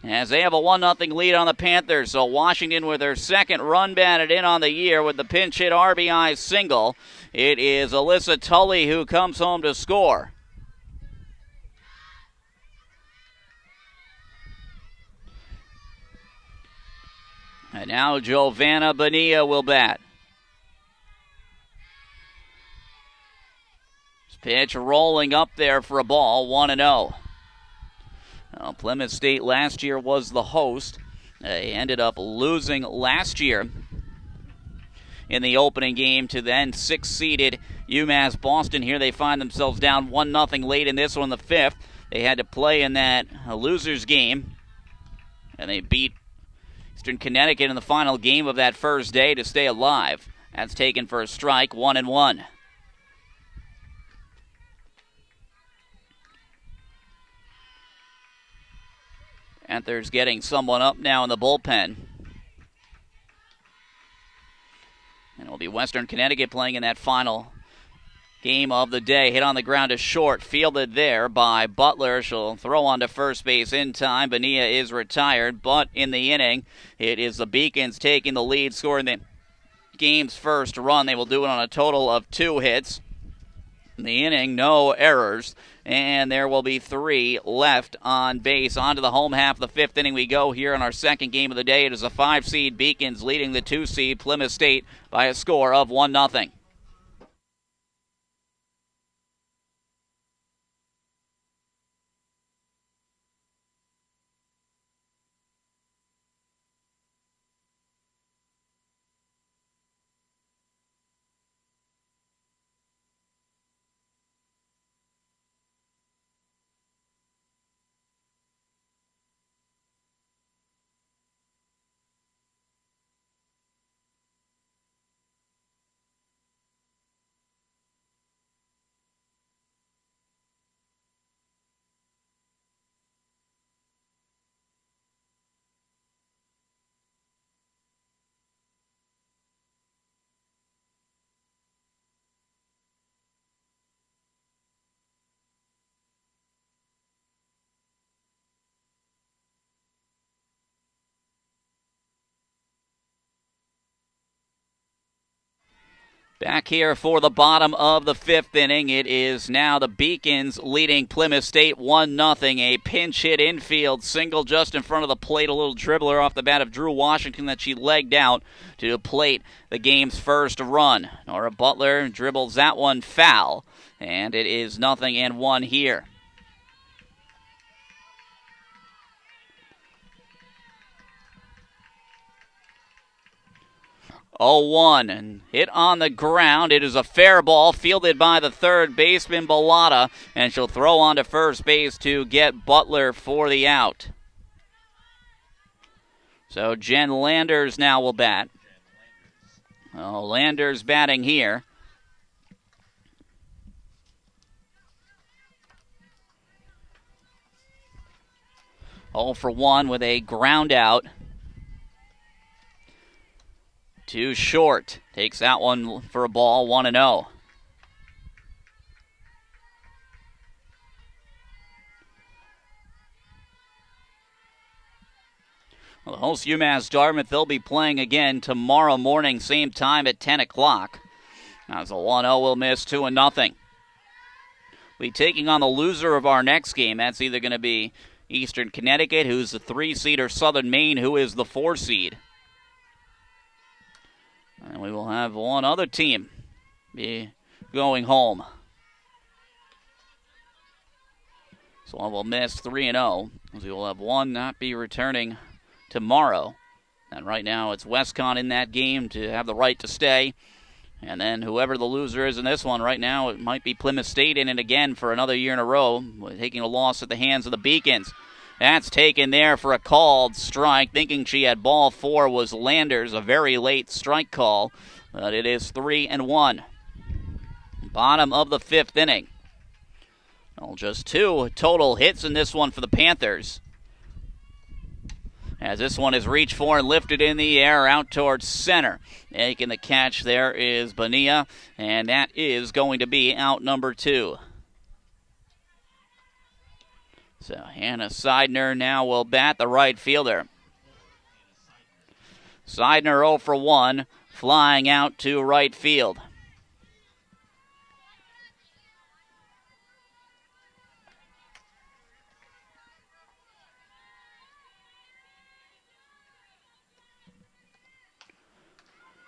as they have a 1-0 lead on the Panthers. So Washington with their second run batted in on the year with the pinch hit RBI single. It is Alyssa Tully who comes home to score. And now Giovanna Bonilla will bat. Pitch rolling up there for a ball, 1-0. Plymouth State last year was the host. They ended up losing last year in the opening game to then 6th-seeded UMass Boston. Here they find themselves down 1-0 late in this one, the 5th. They had to play in that losers game, and they beat Eastern Connecticut in the final game of that first day to stay alive. That's taken for a strike, 1-1. Panthers getting someone up now in the bullpen. And it'll be Western Connecticut playing in that final game of the day. Hit on the ground is short, fielded there by Butler. She'll throw on to first base in time. Bonilla is retired, but in the inning, it is the Beacons taking the lead, scoring the game's first run. They will do it on a total of 2 hits. the inning, no errors, and there will be 3 left on base. On to the home half of the 5th inning we go here in our second game of the day. It is a 5-seed Beacons leading the 2-seed Plymouth State by a score of 1-0. Back here for the bottom of the 5th inning, it is now the Beacons leading Plymouth State 1-0. A pinch hit infield single just in front of the plate. A little dribbler off the bat of Drew Washington that she legged out to plate the game's first run. Nora Butler dribbles that one foul, and it is 0-1 here. 0-1 and hit on the ground. It is a fair ball fielded by the third baseman, Bellotta, and she'll throw on to first base to get Butler for the out. So Jen Landers now will bat. Oh, Landers batting here. Oh for 1 with a ground out. Too short. Takes that one for a ball, 1-0. Well, the host UMass Dartmouth, they'll be playing again tomorrow morning, same time at 10 o'clock. As a 1-0 will miss 2-0. We'll be taking on the loser of our next game. That's either going to be Eastern Connecticut, who's the 3-seed, or Southern Maine, who is the 4-seed. And we will have one other team be going home. So one will miss 3-0, as we will have one not be returning tomorrow. And right now it's Westcon in that game to have the right to stay. And then whoever the loser is in this one right now, it might be Plymouth State in it again for another year in a row, taking a loss at the hands of the Beacons. That's taken there for a called strike. Thinking she had ball 4 was Landers, a very late strike call. But it is 3-1. Bottom of the 5th inning. Well, just 2 total hits in this one for the Panthers. As this one is reached for and lifted in the air out towards center. Making the catch there is Bonilla, and that is going to be out number 2. So Hannah Seidner now will bat, the right fielder. Seidner 0 for 1, flying out to right field.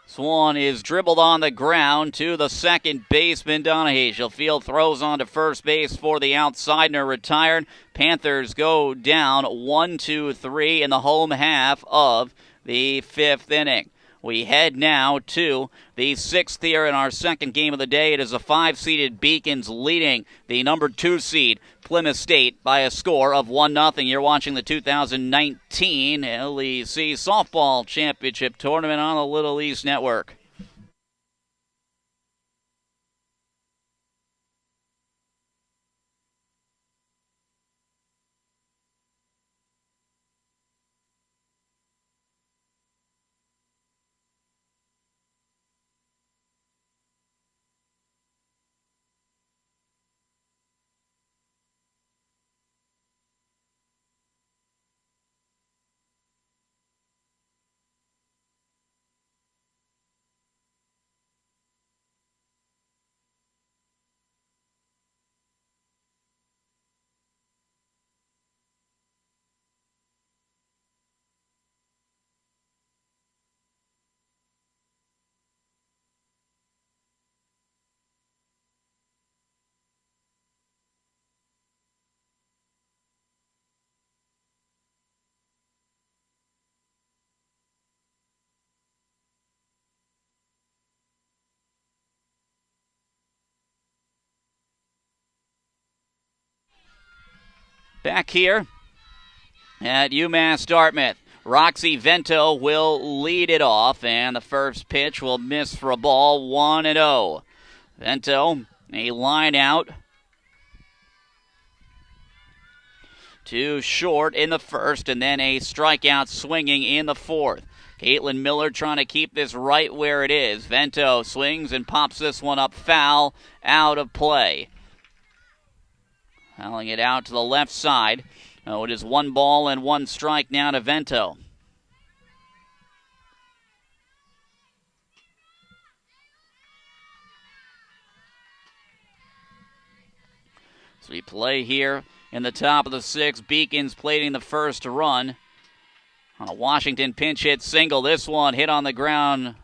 Swan is dribbled on the ground to the second baseman, Donahue. She'll field throws on to first base for the outsider, retired. Panthers go down 1-2-3 in the home half of the 5th inning. We head now to the 6th here in our second game of the day. It is a 5-seeded Beacons leading the number 2 seed, Plymouth State, by a score of 1-0. You're watching the 2019 LEC Softball Championship Tournament on the Little East Network. Back here at UMass Dartmouth, Roxy Vento will lead it off, and the first pitch will miss for a ball, 1-0. Vento, a line out to short in the first, and then a strikeout swinging in the fourth. Caitlin Miller trying to keep this right where it is. Vento swings and pops this one up foul, out of play. Fouling it out to the left side. It is 1 ball and 1 strike now to Vento. So we play here in the top of the 6th. Beacons plating the first run on a Washington pinch hit single. This one hit on the ground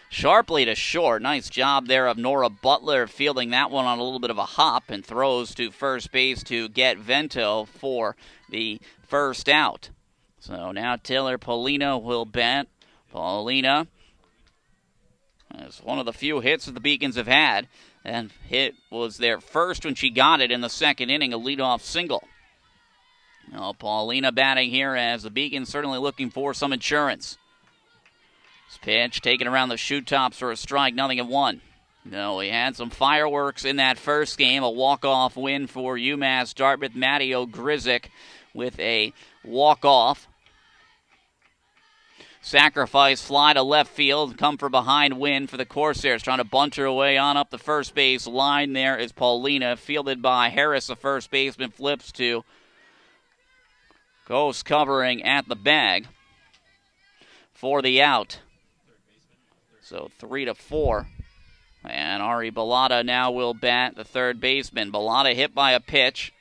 sharply to short. Nice job there of Nora Butler fielding that one on a little bit of a hop and throws to first base to get Vento for the first out. So now Taylor Paulina will bat. Paulina is one of the few hits that the Beacons have had, and hit was their first when she got it in the second inning, a leadoff single. Now Paulina batting here as the Beacons certainly looking for some insurance. This pitch taken around the shoe tops for a strike, 0-1. No, we had some fireworks in that first game, a walk-off win for UMass Dartmouth. Maddie O'Grizik with a walk-off. Sacrifice fly to left field, come for behind win for the Corsairs, trying to bunt her away on up the first base line. There is Paulina, fielded by Harris, the first baseman, flips to Ghost covering at the bag for the out. So 3-4. And Ari Bellata now will bat the third baseman. Bellata hit by a pitch.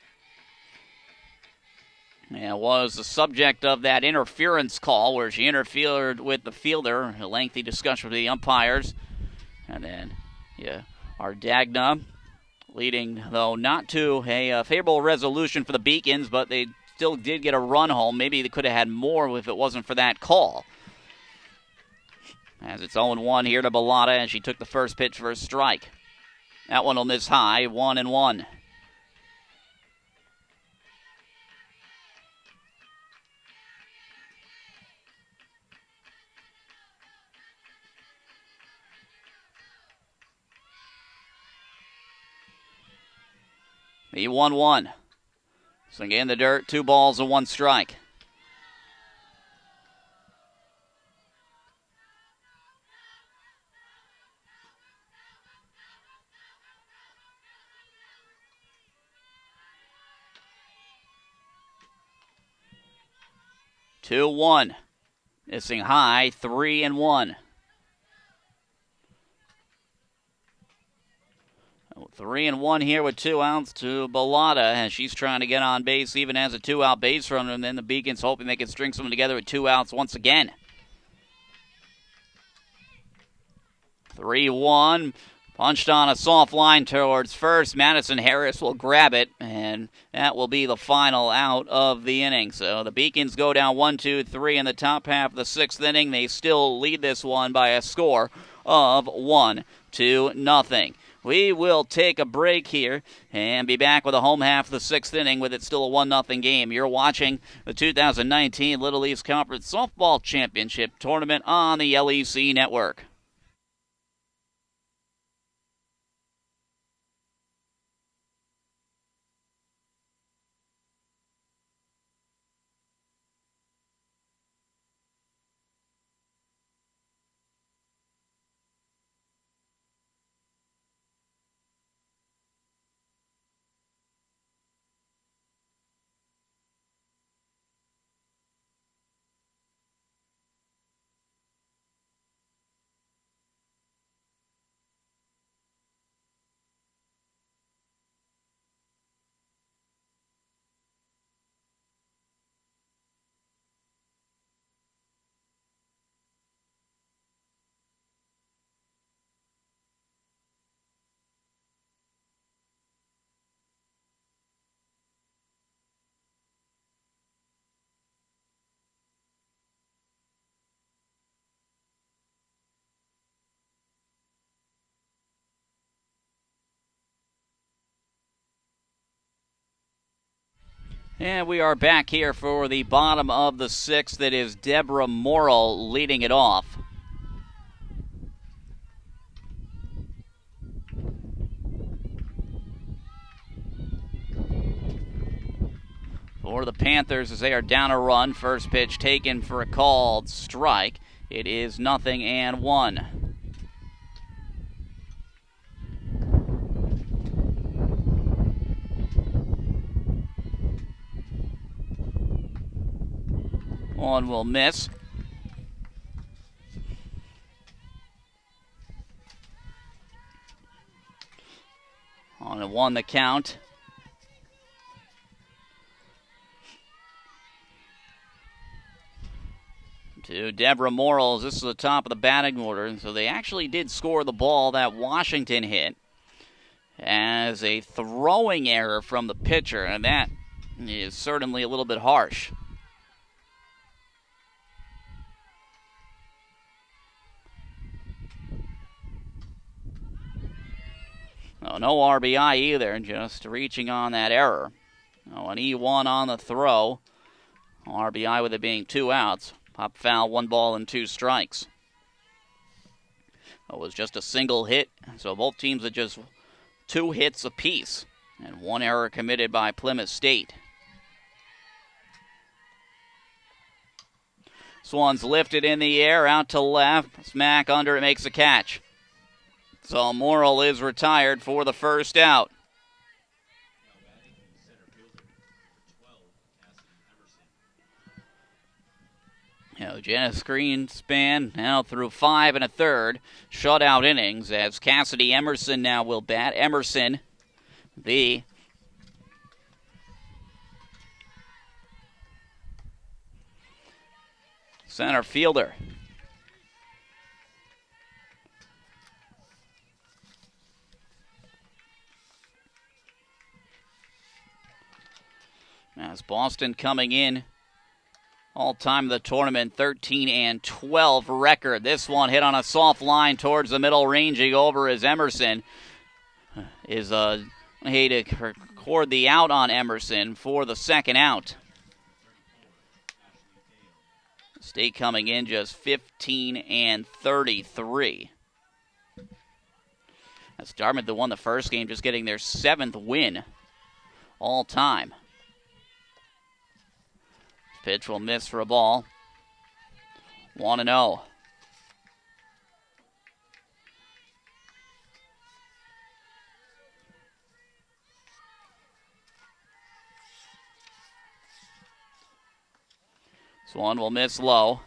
And was the subject of that interference call where she interfered with the fielder. A lengthy discussion with the umpires. And then, Ardagna leading, though, not to a favorable resolution for the Beacons, but they still did get a run home. Maybe they could have had more if it wasn't for that call. As it's 0-1 here to Bellata as she took the first pitch for a strike. That one will miss high, 1-1. The 1-1. Swing in the dirt, 2 balls and 1 strike. Two, 1. Missing high, 3-1. 3-1 here with 2 outs to Bellata as she's trying to get on base even as a 2-out base runner, and then the Beacons hoping they can string something together with 2 outs once again. 3-1. Punched on a soft line towards first. Madison Harris will grab it, and that will be the final out of the inning. So the Beacons go down 1-2-3 in the top half of the 6th inning. They still lead this one by a score of 1-0. We will take a break here and be back with the home half of the 6th inning with it still a 1-0 game. You're watching the 2019 Little East Conference Softball Championship Tournament on the LEC Network. And we are back here for the bottom of the sixth. That is Deborah Morrill leading it off. For the Panthers as they are down a run. First pitch taken for a called strike. It is 0-1. One will miss. On a 1 the count. To Deborah Morrill. This is the top of the batting order. So they actually did score the ball that Washington hit as a throwing error from the pitcher, and that is certainly a little bit harsh. Oh, no RBI either, just reaching on that error. Oh, an E1 on the throw. RBI with it being 2 outs. Pop foul, 1 ball and 2 strikes. It was just a single hit, so both teams had just 2 hits apiece, and 1 error committed by Plymouth State. This one's lifted in the air, out to left. Smack under, it makes a catch. So Morrill is retired for the first out. Janice Greenspan now through 5 1/3 shutout innings as Cassidy Emerson now will bat. Emerson, the center fielder. As Boston coming in all-time in the tournament, 13-12 record. This one hit on a soft line towards the middle, ranging over as Emerson is to record the out on Emerson for the second out. State coming in just 15-33. That's Dartmouth that won the first game, just getting their 7th win all-time. Pitch will miss for a ball. 1-0. This one will miss low.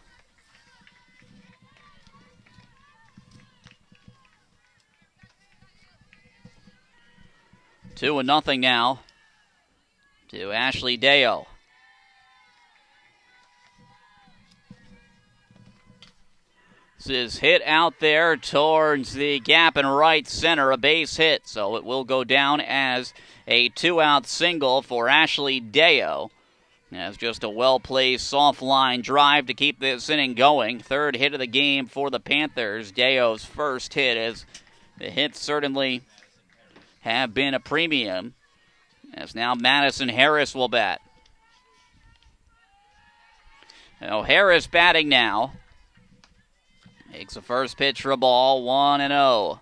Two and nothing now to Ashley Deo. This is hit out there towards the gap in right center, a base hit. So it will go down as a 2-out single for Ashley Deo. That's just a well-placed soft line drive to keep this inning going. 3rd hit of the game for the Panthers. Deo's first hit, as the hits certainly have been a premium. As now Madison Harris will bat. Now Harris batting now. Makes the first pitch for a ball, 1-0.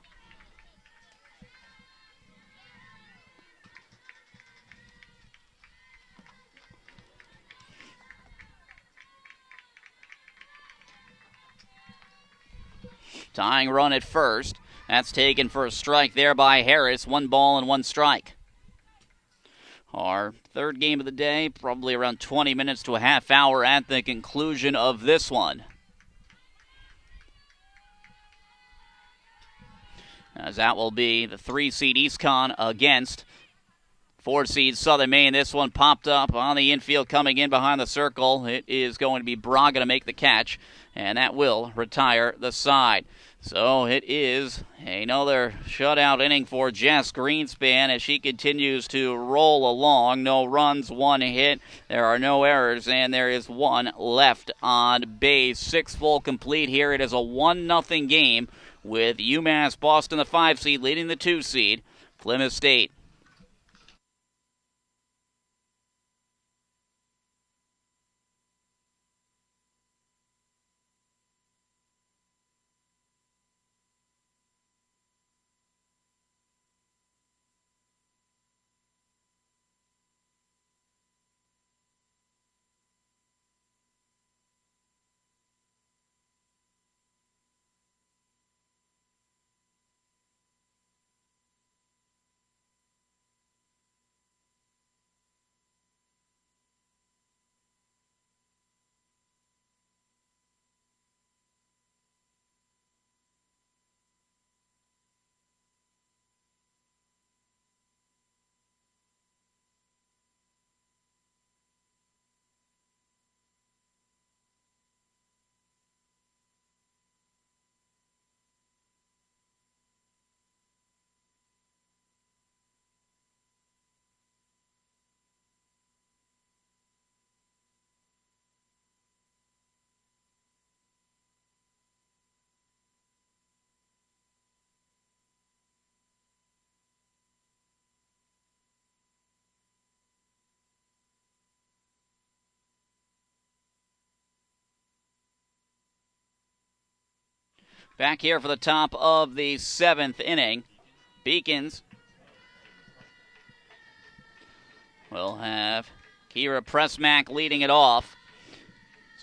Tying run at first. That's taken for a strike there by Harris. 1 ball and 1 strike. Our 3rd game of the day, probably around 20 minutes to a half hour at the conclusion of this one. As that will be the 3-seed EastCon against 4-seed Southern Maine. This one popped up on the infield coming in behind the circle. It is going to be Braga to make the catch, and that will retire the side. So it is another shutout inning for Jess Greenspan as she continues to roll along. No runs, 1 hit. There are no errors, and there is 1 left on base. 6 full complete here. It is a 1-0 game with UMass Boston, the 5-seed, leading the 2-seed, Plymouth State. Back here for the top of the 7th inning. Beacons will have Kira Pressmack leading it off.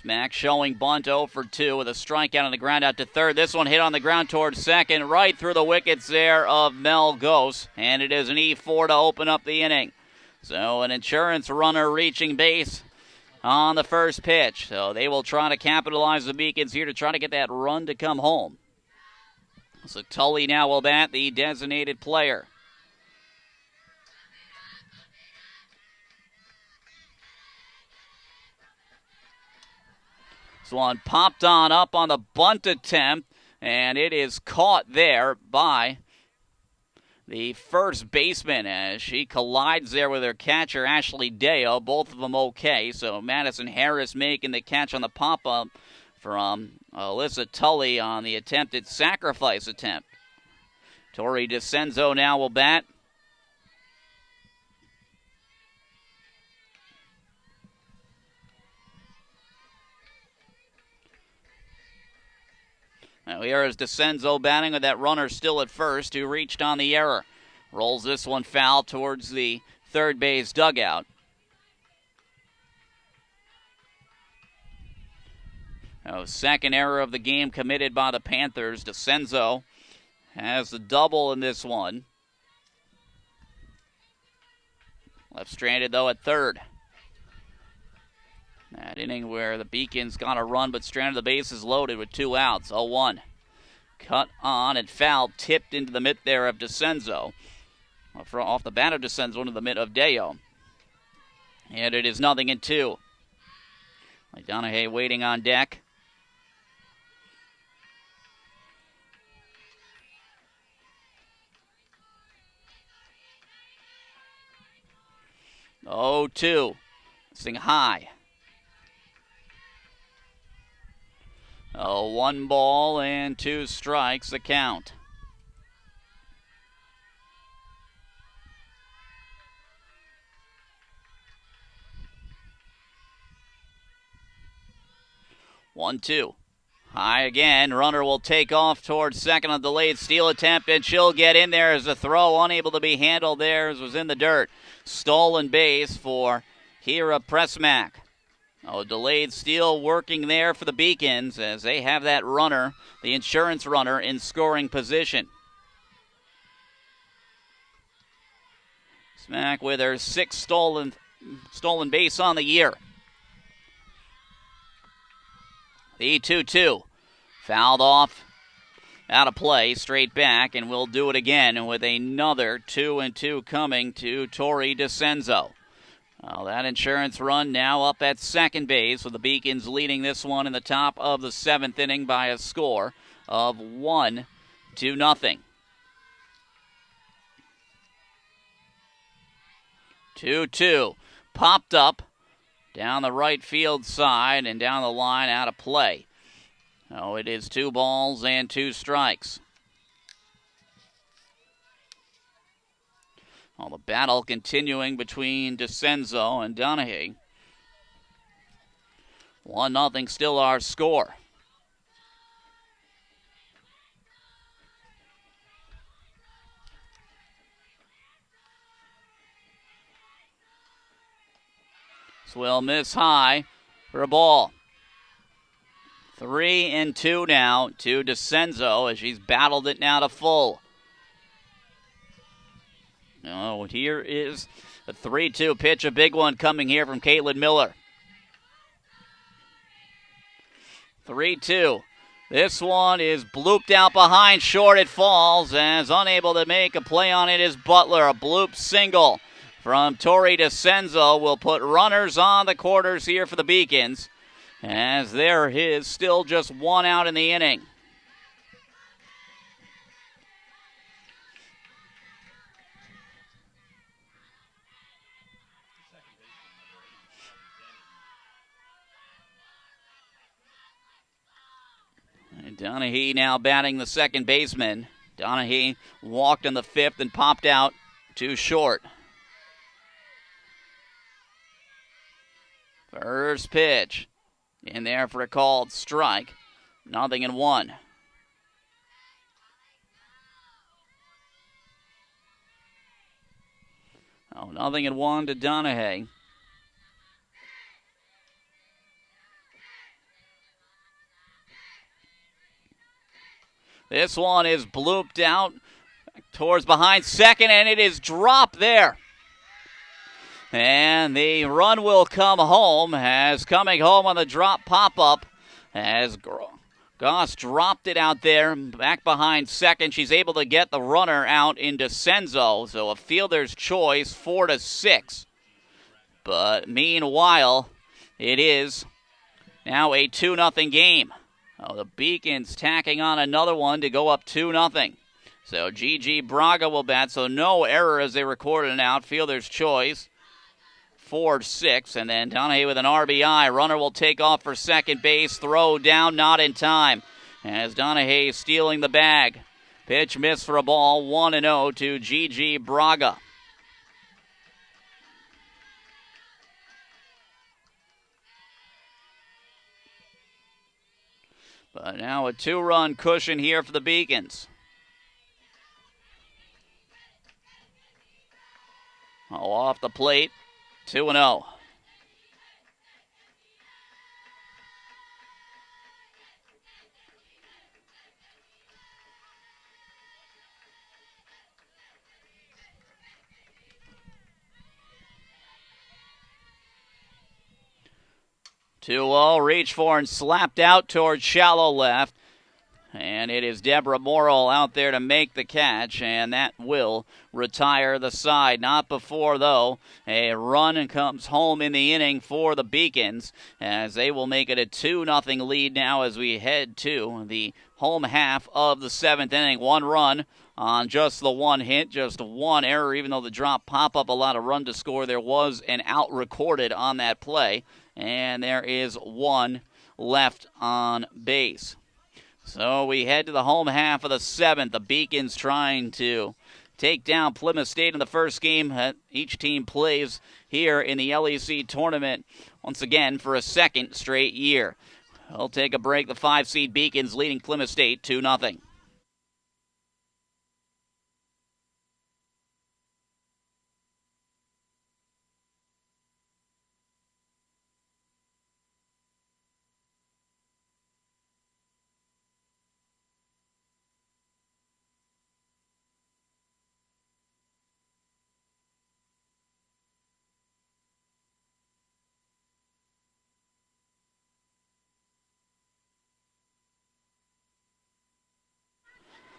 Smack showing bunt 0 for 2 with a strikeout on the ground out to third. This one hit on the ground towards second, right through the wickets there of Mel Gose. And it is an E4 to open up the inning. So an insurance runner reaching base on the first pitch. So they will try to capitalize, the Beacons here, to try to get that run to come home. So Tully now will bat, the designated player. This one popped on up on the bunt attempt, and it is caught there by the first baseman as she collides there with her catcher, Ashley Deo. Both of them okay, so Madison Harris making the catch on the pop-up from Alyssa Tully on the attempted sacrifice attempt. Tori DeCenzo now will bat. Now here is DeCenzo batting with that runner still at first, who reached on the error. Rolls this one foul towards the third base dugout. Second error of the game committed by the Panthers. DeCenzo has the double in this one. Left stranded, though, at third. That inning where the Beacons got a run but stranded the bases loaded with 2 outs, 0-1. Cut on and foul, tipped into the mitt there of DeCenzo. Off the bat of DeCenzo into the mitt of Deo. And it is 0-2. Donahue waiting on deck. Oh, 2. Sing high. 1 ball and 2 strikes, the count. One, 2. High again. Runner will take off towards second on delayed steal attempt, and she'll get in there as the throw unable to be handled there as was in the dirt. Stolen base for Kira Pressmack. Delayed steal working there for the Beacons as they have that runner, the insurance runner, in scoring position. Smack with her 6th stolen base on the year. The 2-2. Fouled off, out of play, straight back, and we'll do it again with another 2-2 coming to Tori DeCenzo. That insurance run now up at second base, with the Beacons leading this one in the top of the 7th inning by a score of 1-0. 2-2. Popped up down the right field side and down the line, out of play. It is 2 balls and 2 strikes. The battle continuing between DeCenzo and Donahue. 1-0 still our score. Will miss high for a ball. 3-2 now to DeCenzo as she's battled it now to full. Here is a 3-2 pitch, a big one coming here from Caitlin Miller. 3-2. This one is blooped out behind, short it falls, as unable to make a play on it is Butler. A bloop single from Tori DeCenzo will put runners on the quarters here for the Beacons, as there is still just 1 out in the inning. And Donahue now batting the second baseman. Donahue walked in the 5th and popped out too short. First pitch in there for a called strike. 0-1. Oh, 0-1 to Donahue. This one is blooped out towards behind second, and it is dropped there. And the run will come home, as coming home on the drop pop-up, as Goss dropped it out there, back behind second. She's able to get the runner out into Senzo, so a fielder's choice, 4-6. But meanwhile, it is now a 2-0 game. Oh, the Beacons tacking on another one to go up 2-0. So Gigi Braga will bat, so no error as they recorded an out. Fielder's choice, 4-6, and then Donahue with an RBI. Runner will take off for second base. Throw down, not in time, as Donahue stealing the bag. Pitch miss for a ball, 1-0 to Gigi Braga. But now a 2-run cushion here for the Beacons. Oh, off the plate, 2-0. Reach for and slapped out towards shallow left. And it is Deborah Morrill out there to make the catch, and that will retire the side. Not before, though, a run comes home in the inning for the Beacons, as they will make it a 2-0 lead now as we head to the home half of the 7th inning. 1 run on just the 1 hit, just 1 error, even though the drop pop-up allowed a run to score. There was an out recorded on that play, and there is 1 left on base. So we head to the home half of the 7th. The Beacons trying to take down Plymouth State in the first game that each team plays here in the LEC tournament once again for a 2nd straight year. We'll take a break. The 5-seed Beacons leading Plymouth State 2-0.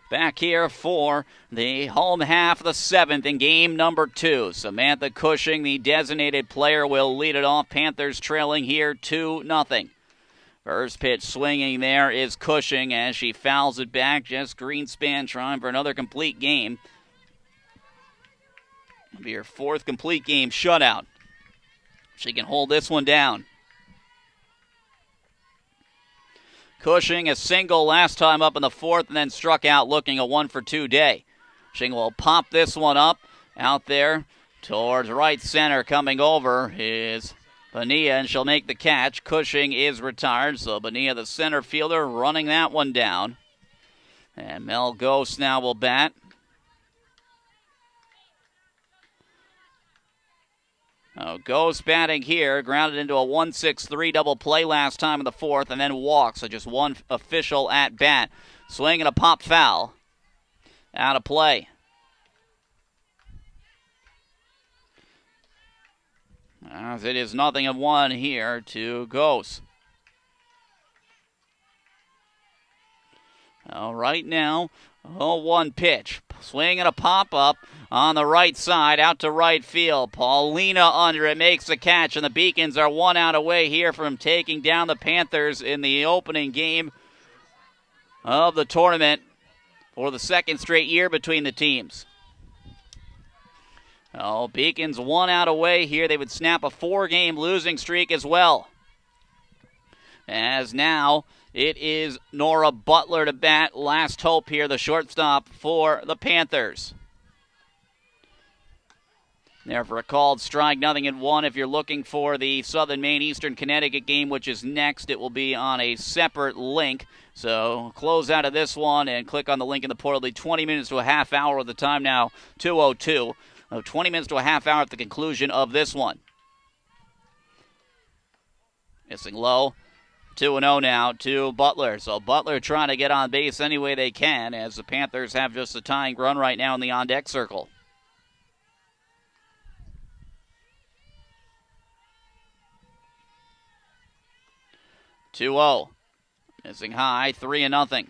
Back here for the home half of the 7th in game number 2. Samantha Cushing, the designated player, will lead it off. Panthers trailing here 2-0. First pitch swinging there is Cushing as she fouls it back. Jess Greenspan trying for another complete game. It'll be her 4th complete game shutout. She can hold this one down. Cushing a single last time up in the 4th and then struck out looking a 1-for-2 day. Cushing will pop this one up out there towards right center. Coming over is Bonilla, and she'll make the catch. Cushing is retired, so Bonilla, the center fielder, running that one down. And Mel Ghost now will bat. Ghost batting here, grounded into a 1-6-3 double play last time in the 4th, and then walks, so just 1 official at bat. Swing and a pop foul. Out of play. As it is 0-1 here to Ghost. Right now, 0-1 pitch. Swing and a pop-up on the right side, out to right field. Paulina under it, makes the catch, and the Beacons are 1 out away here from taking down the Panthers in the opening game of the tournament for the 2nd straight year between the teams. Beacons 1 out away here. They would snap a 4-game losing streak as well. As now it is Nora Butler to bat. Last hope here, the shortstop for the Panthers. There for a called strike, 0-1. If you're looking for the Southern Maine Eastern Connecticut game, which is next, it will be on a separate link. So close out of this one and click on the link in the portal. 20 minutes to a half hour with the time now, 2:02. 20 minutes to a half hour at the conclusion of this one. Missing low. 2-0 now to Butler. So Butler trying to get on base any way they can as the Panthers have just a tying run right now in the on-deck circle. (2-0). Missing high, 3-0.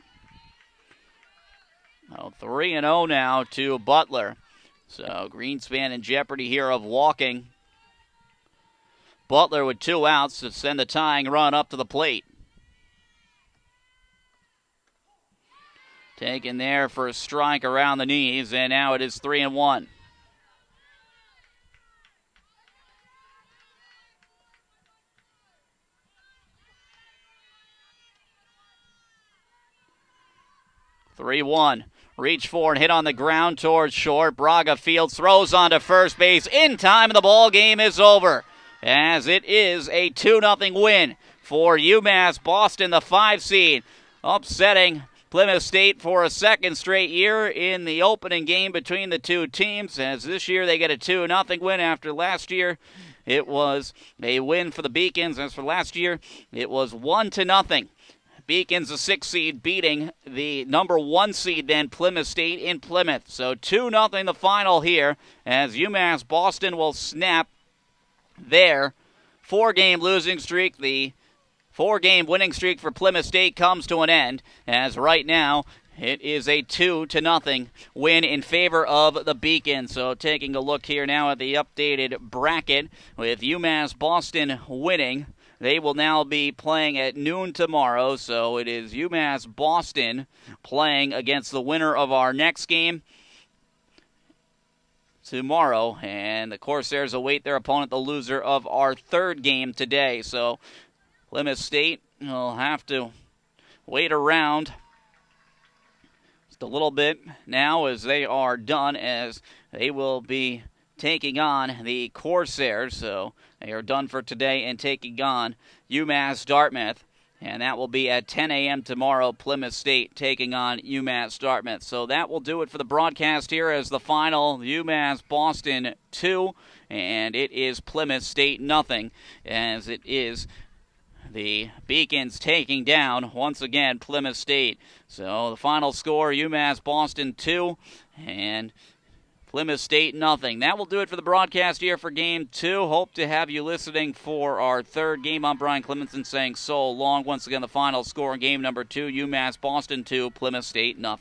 3-0 now to Butler. So Greenspan in jeopardy here of walking. Butler with 2 outs to send the tying run up to the plate. Taken there for a strike around the knees, and now it is 3-1. Reach for and hit on the ground towards short. Braga fields, throws onto first base in time, and the ball game is over. As it is a 2-0 win for UMass Boston, the 5 seed, upsetting Plymouth State for a second straight year in the opening game between the two teams, as this year they get a 2-0 win after last year. It was a win for the Beacons. As for last year, it was 1-0. Beacons, the 6 seed, beating the number 1 seed then, Plymouth State in Plymouth. So 2-0 the final here, as UMass Boston will snap their 4-game losing streak. The 4-game winning streak for Plymouth State comes to an end, as right now it is a 2-0 win in favor of the Beacons. So taking a look here now at the updated bracket, with UMass Boston winning, they will now be playing at noon tomorrow. So it is UMass Boston playing against the winner of our next game tomorrow, and the Corsairs await their opponent, the loser of our 3rd game today. So Plymouth State will have to wait around just a little bit now as they are done, as they will be taking on the Corsairs. So they are done for today and taking on UMass Dartmouth. And that will be at 10 a.m. tomorrow, Plymouth State taking on UMass Dartmouth. So that will do it for the broadcast here as the final, UMass Boston 2, and it is Plymouth State 0, as it is the Beacons taking down, once again, Plymouth State. So the final score, UMass Boston 2, and Plymouth State 0. That will do it for the broadcast here for Game 2. Hope to have you listening for our 3rd game. I'm Brian Clemenson saying so long. Once again, the final score in Game number 2, UMass Boston 2, Plymouth State 0.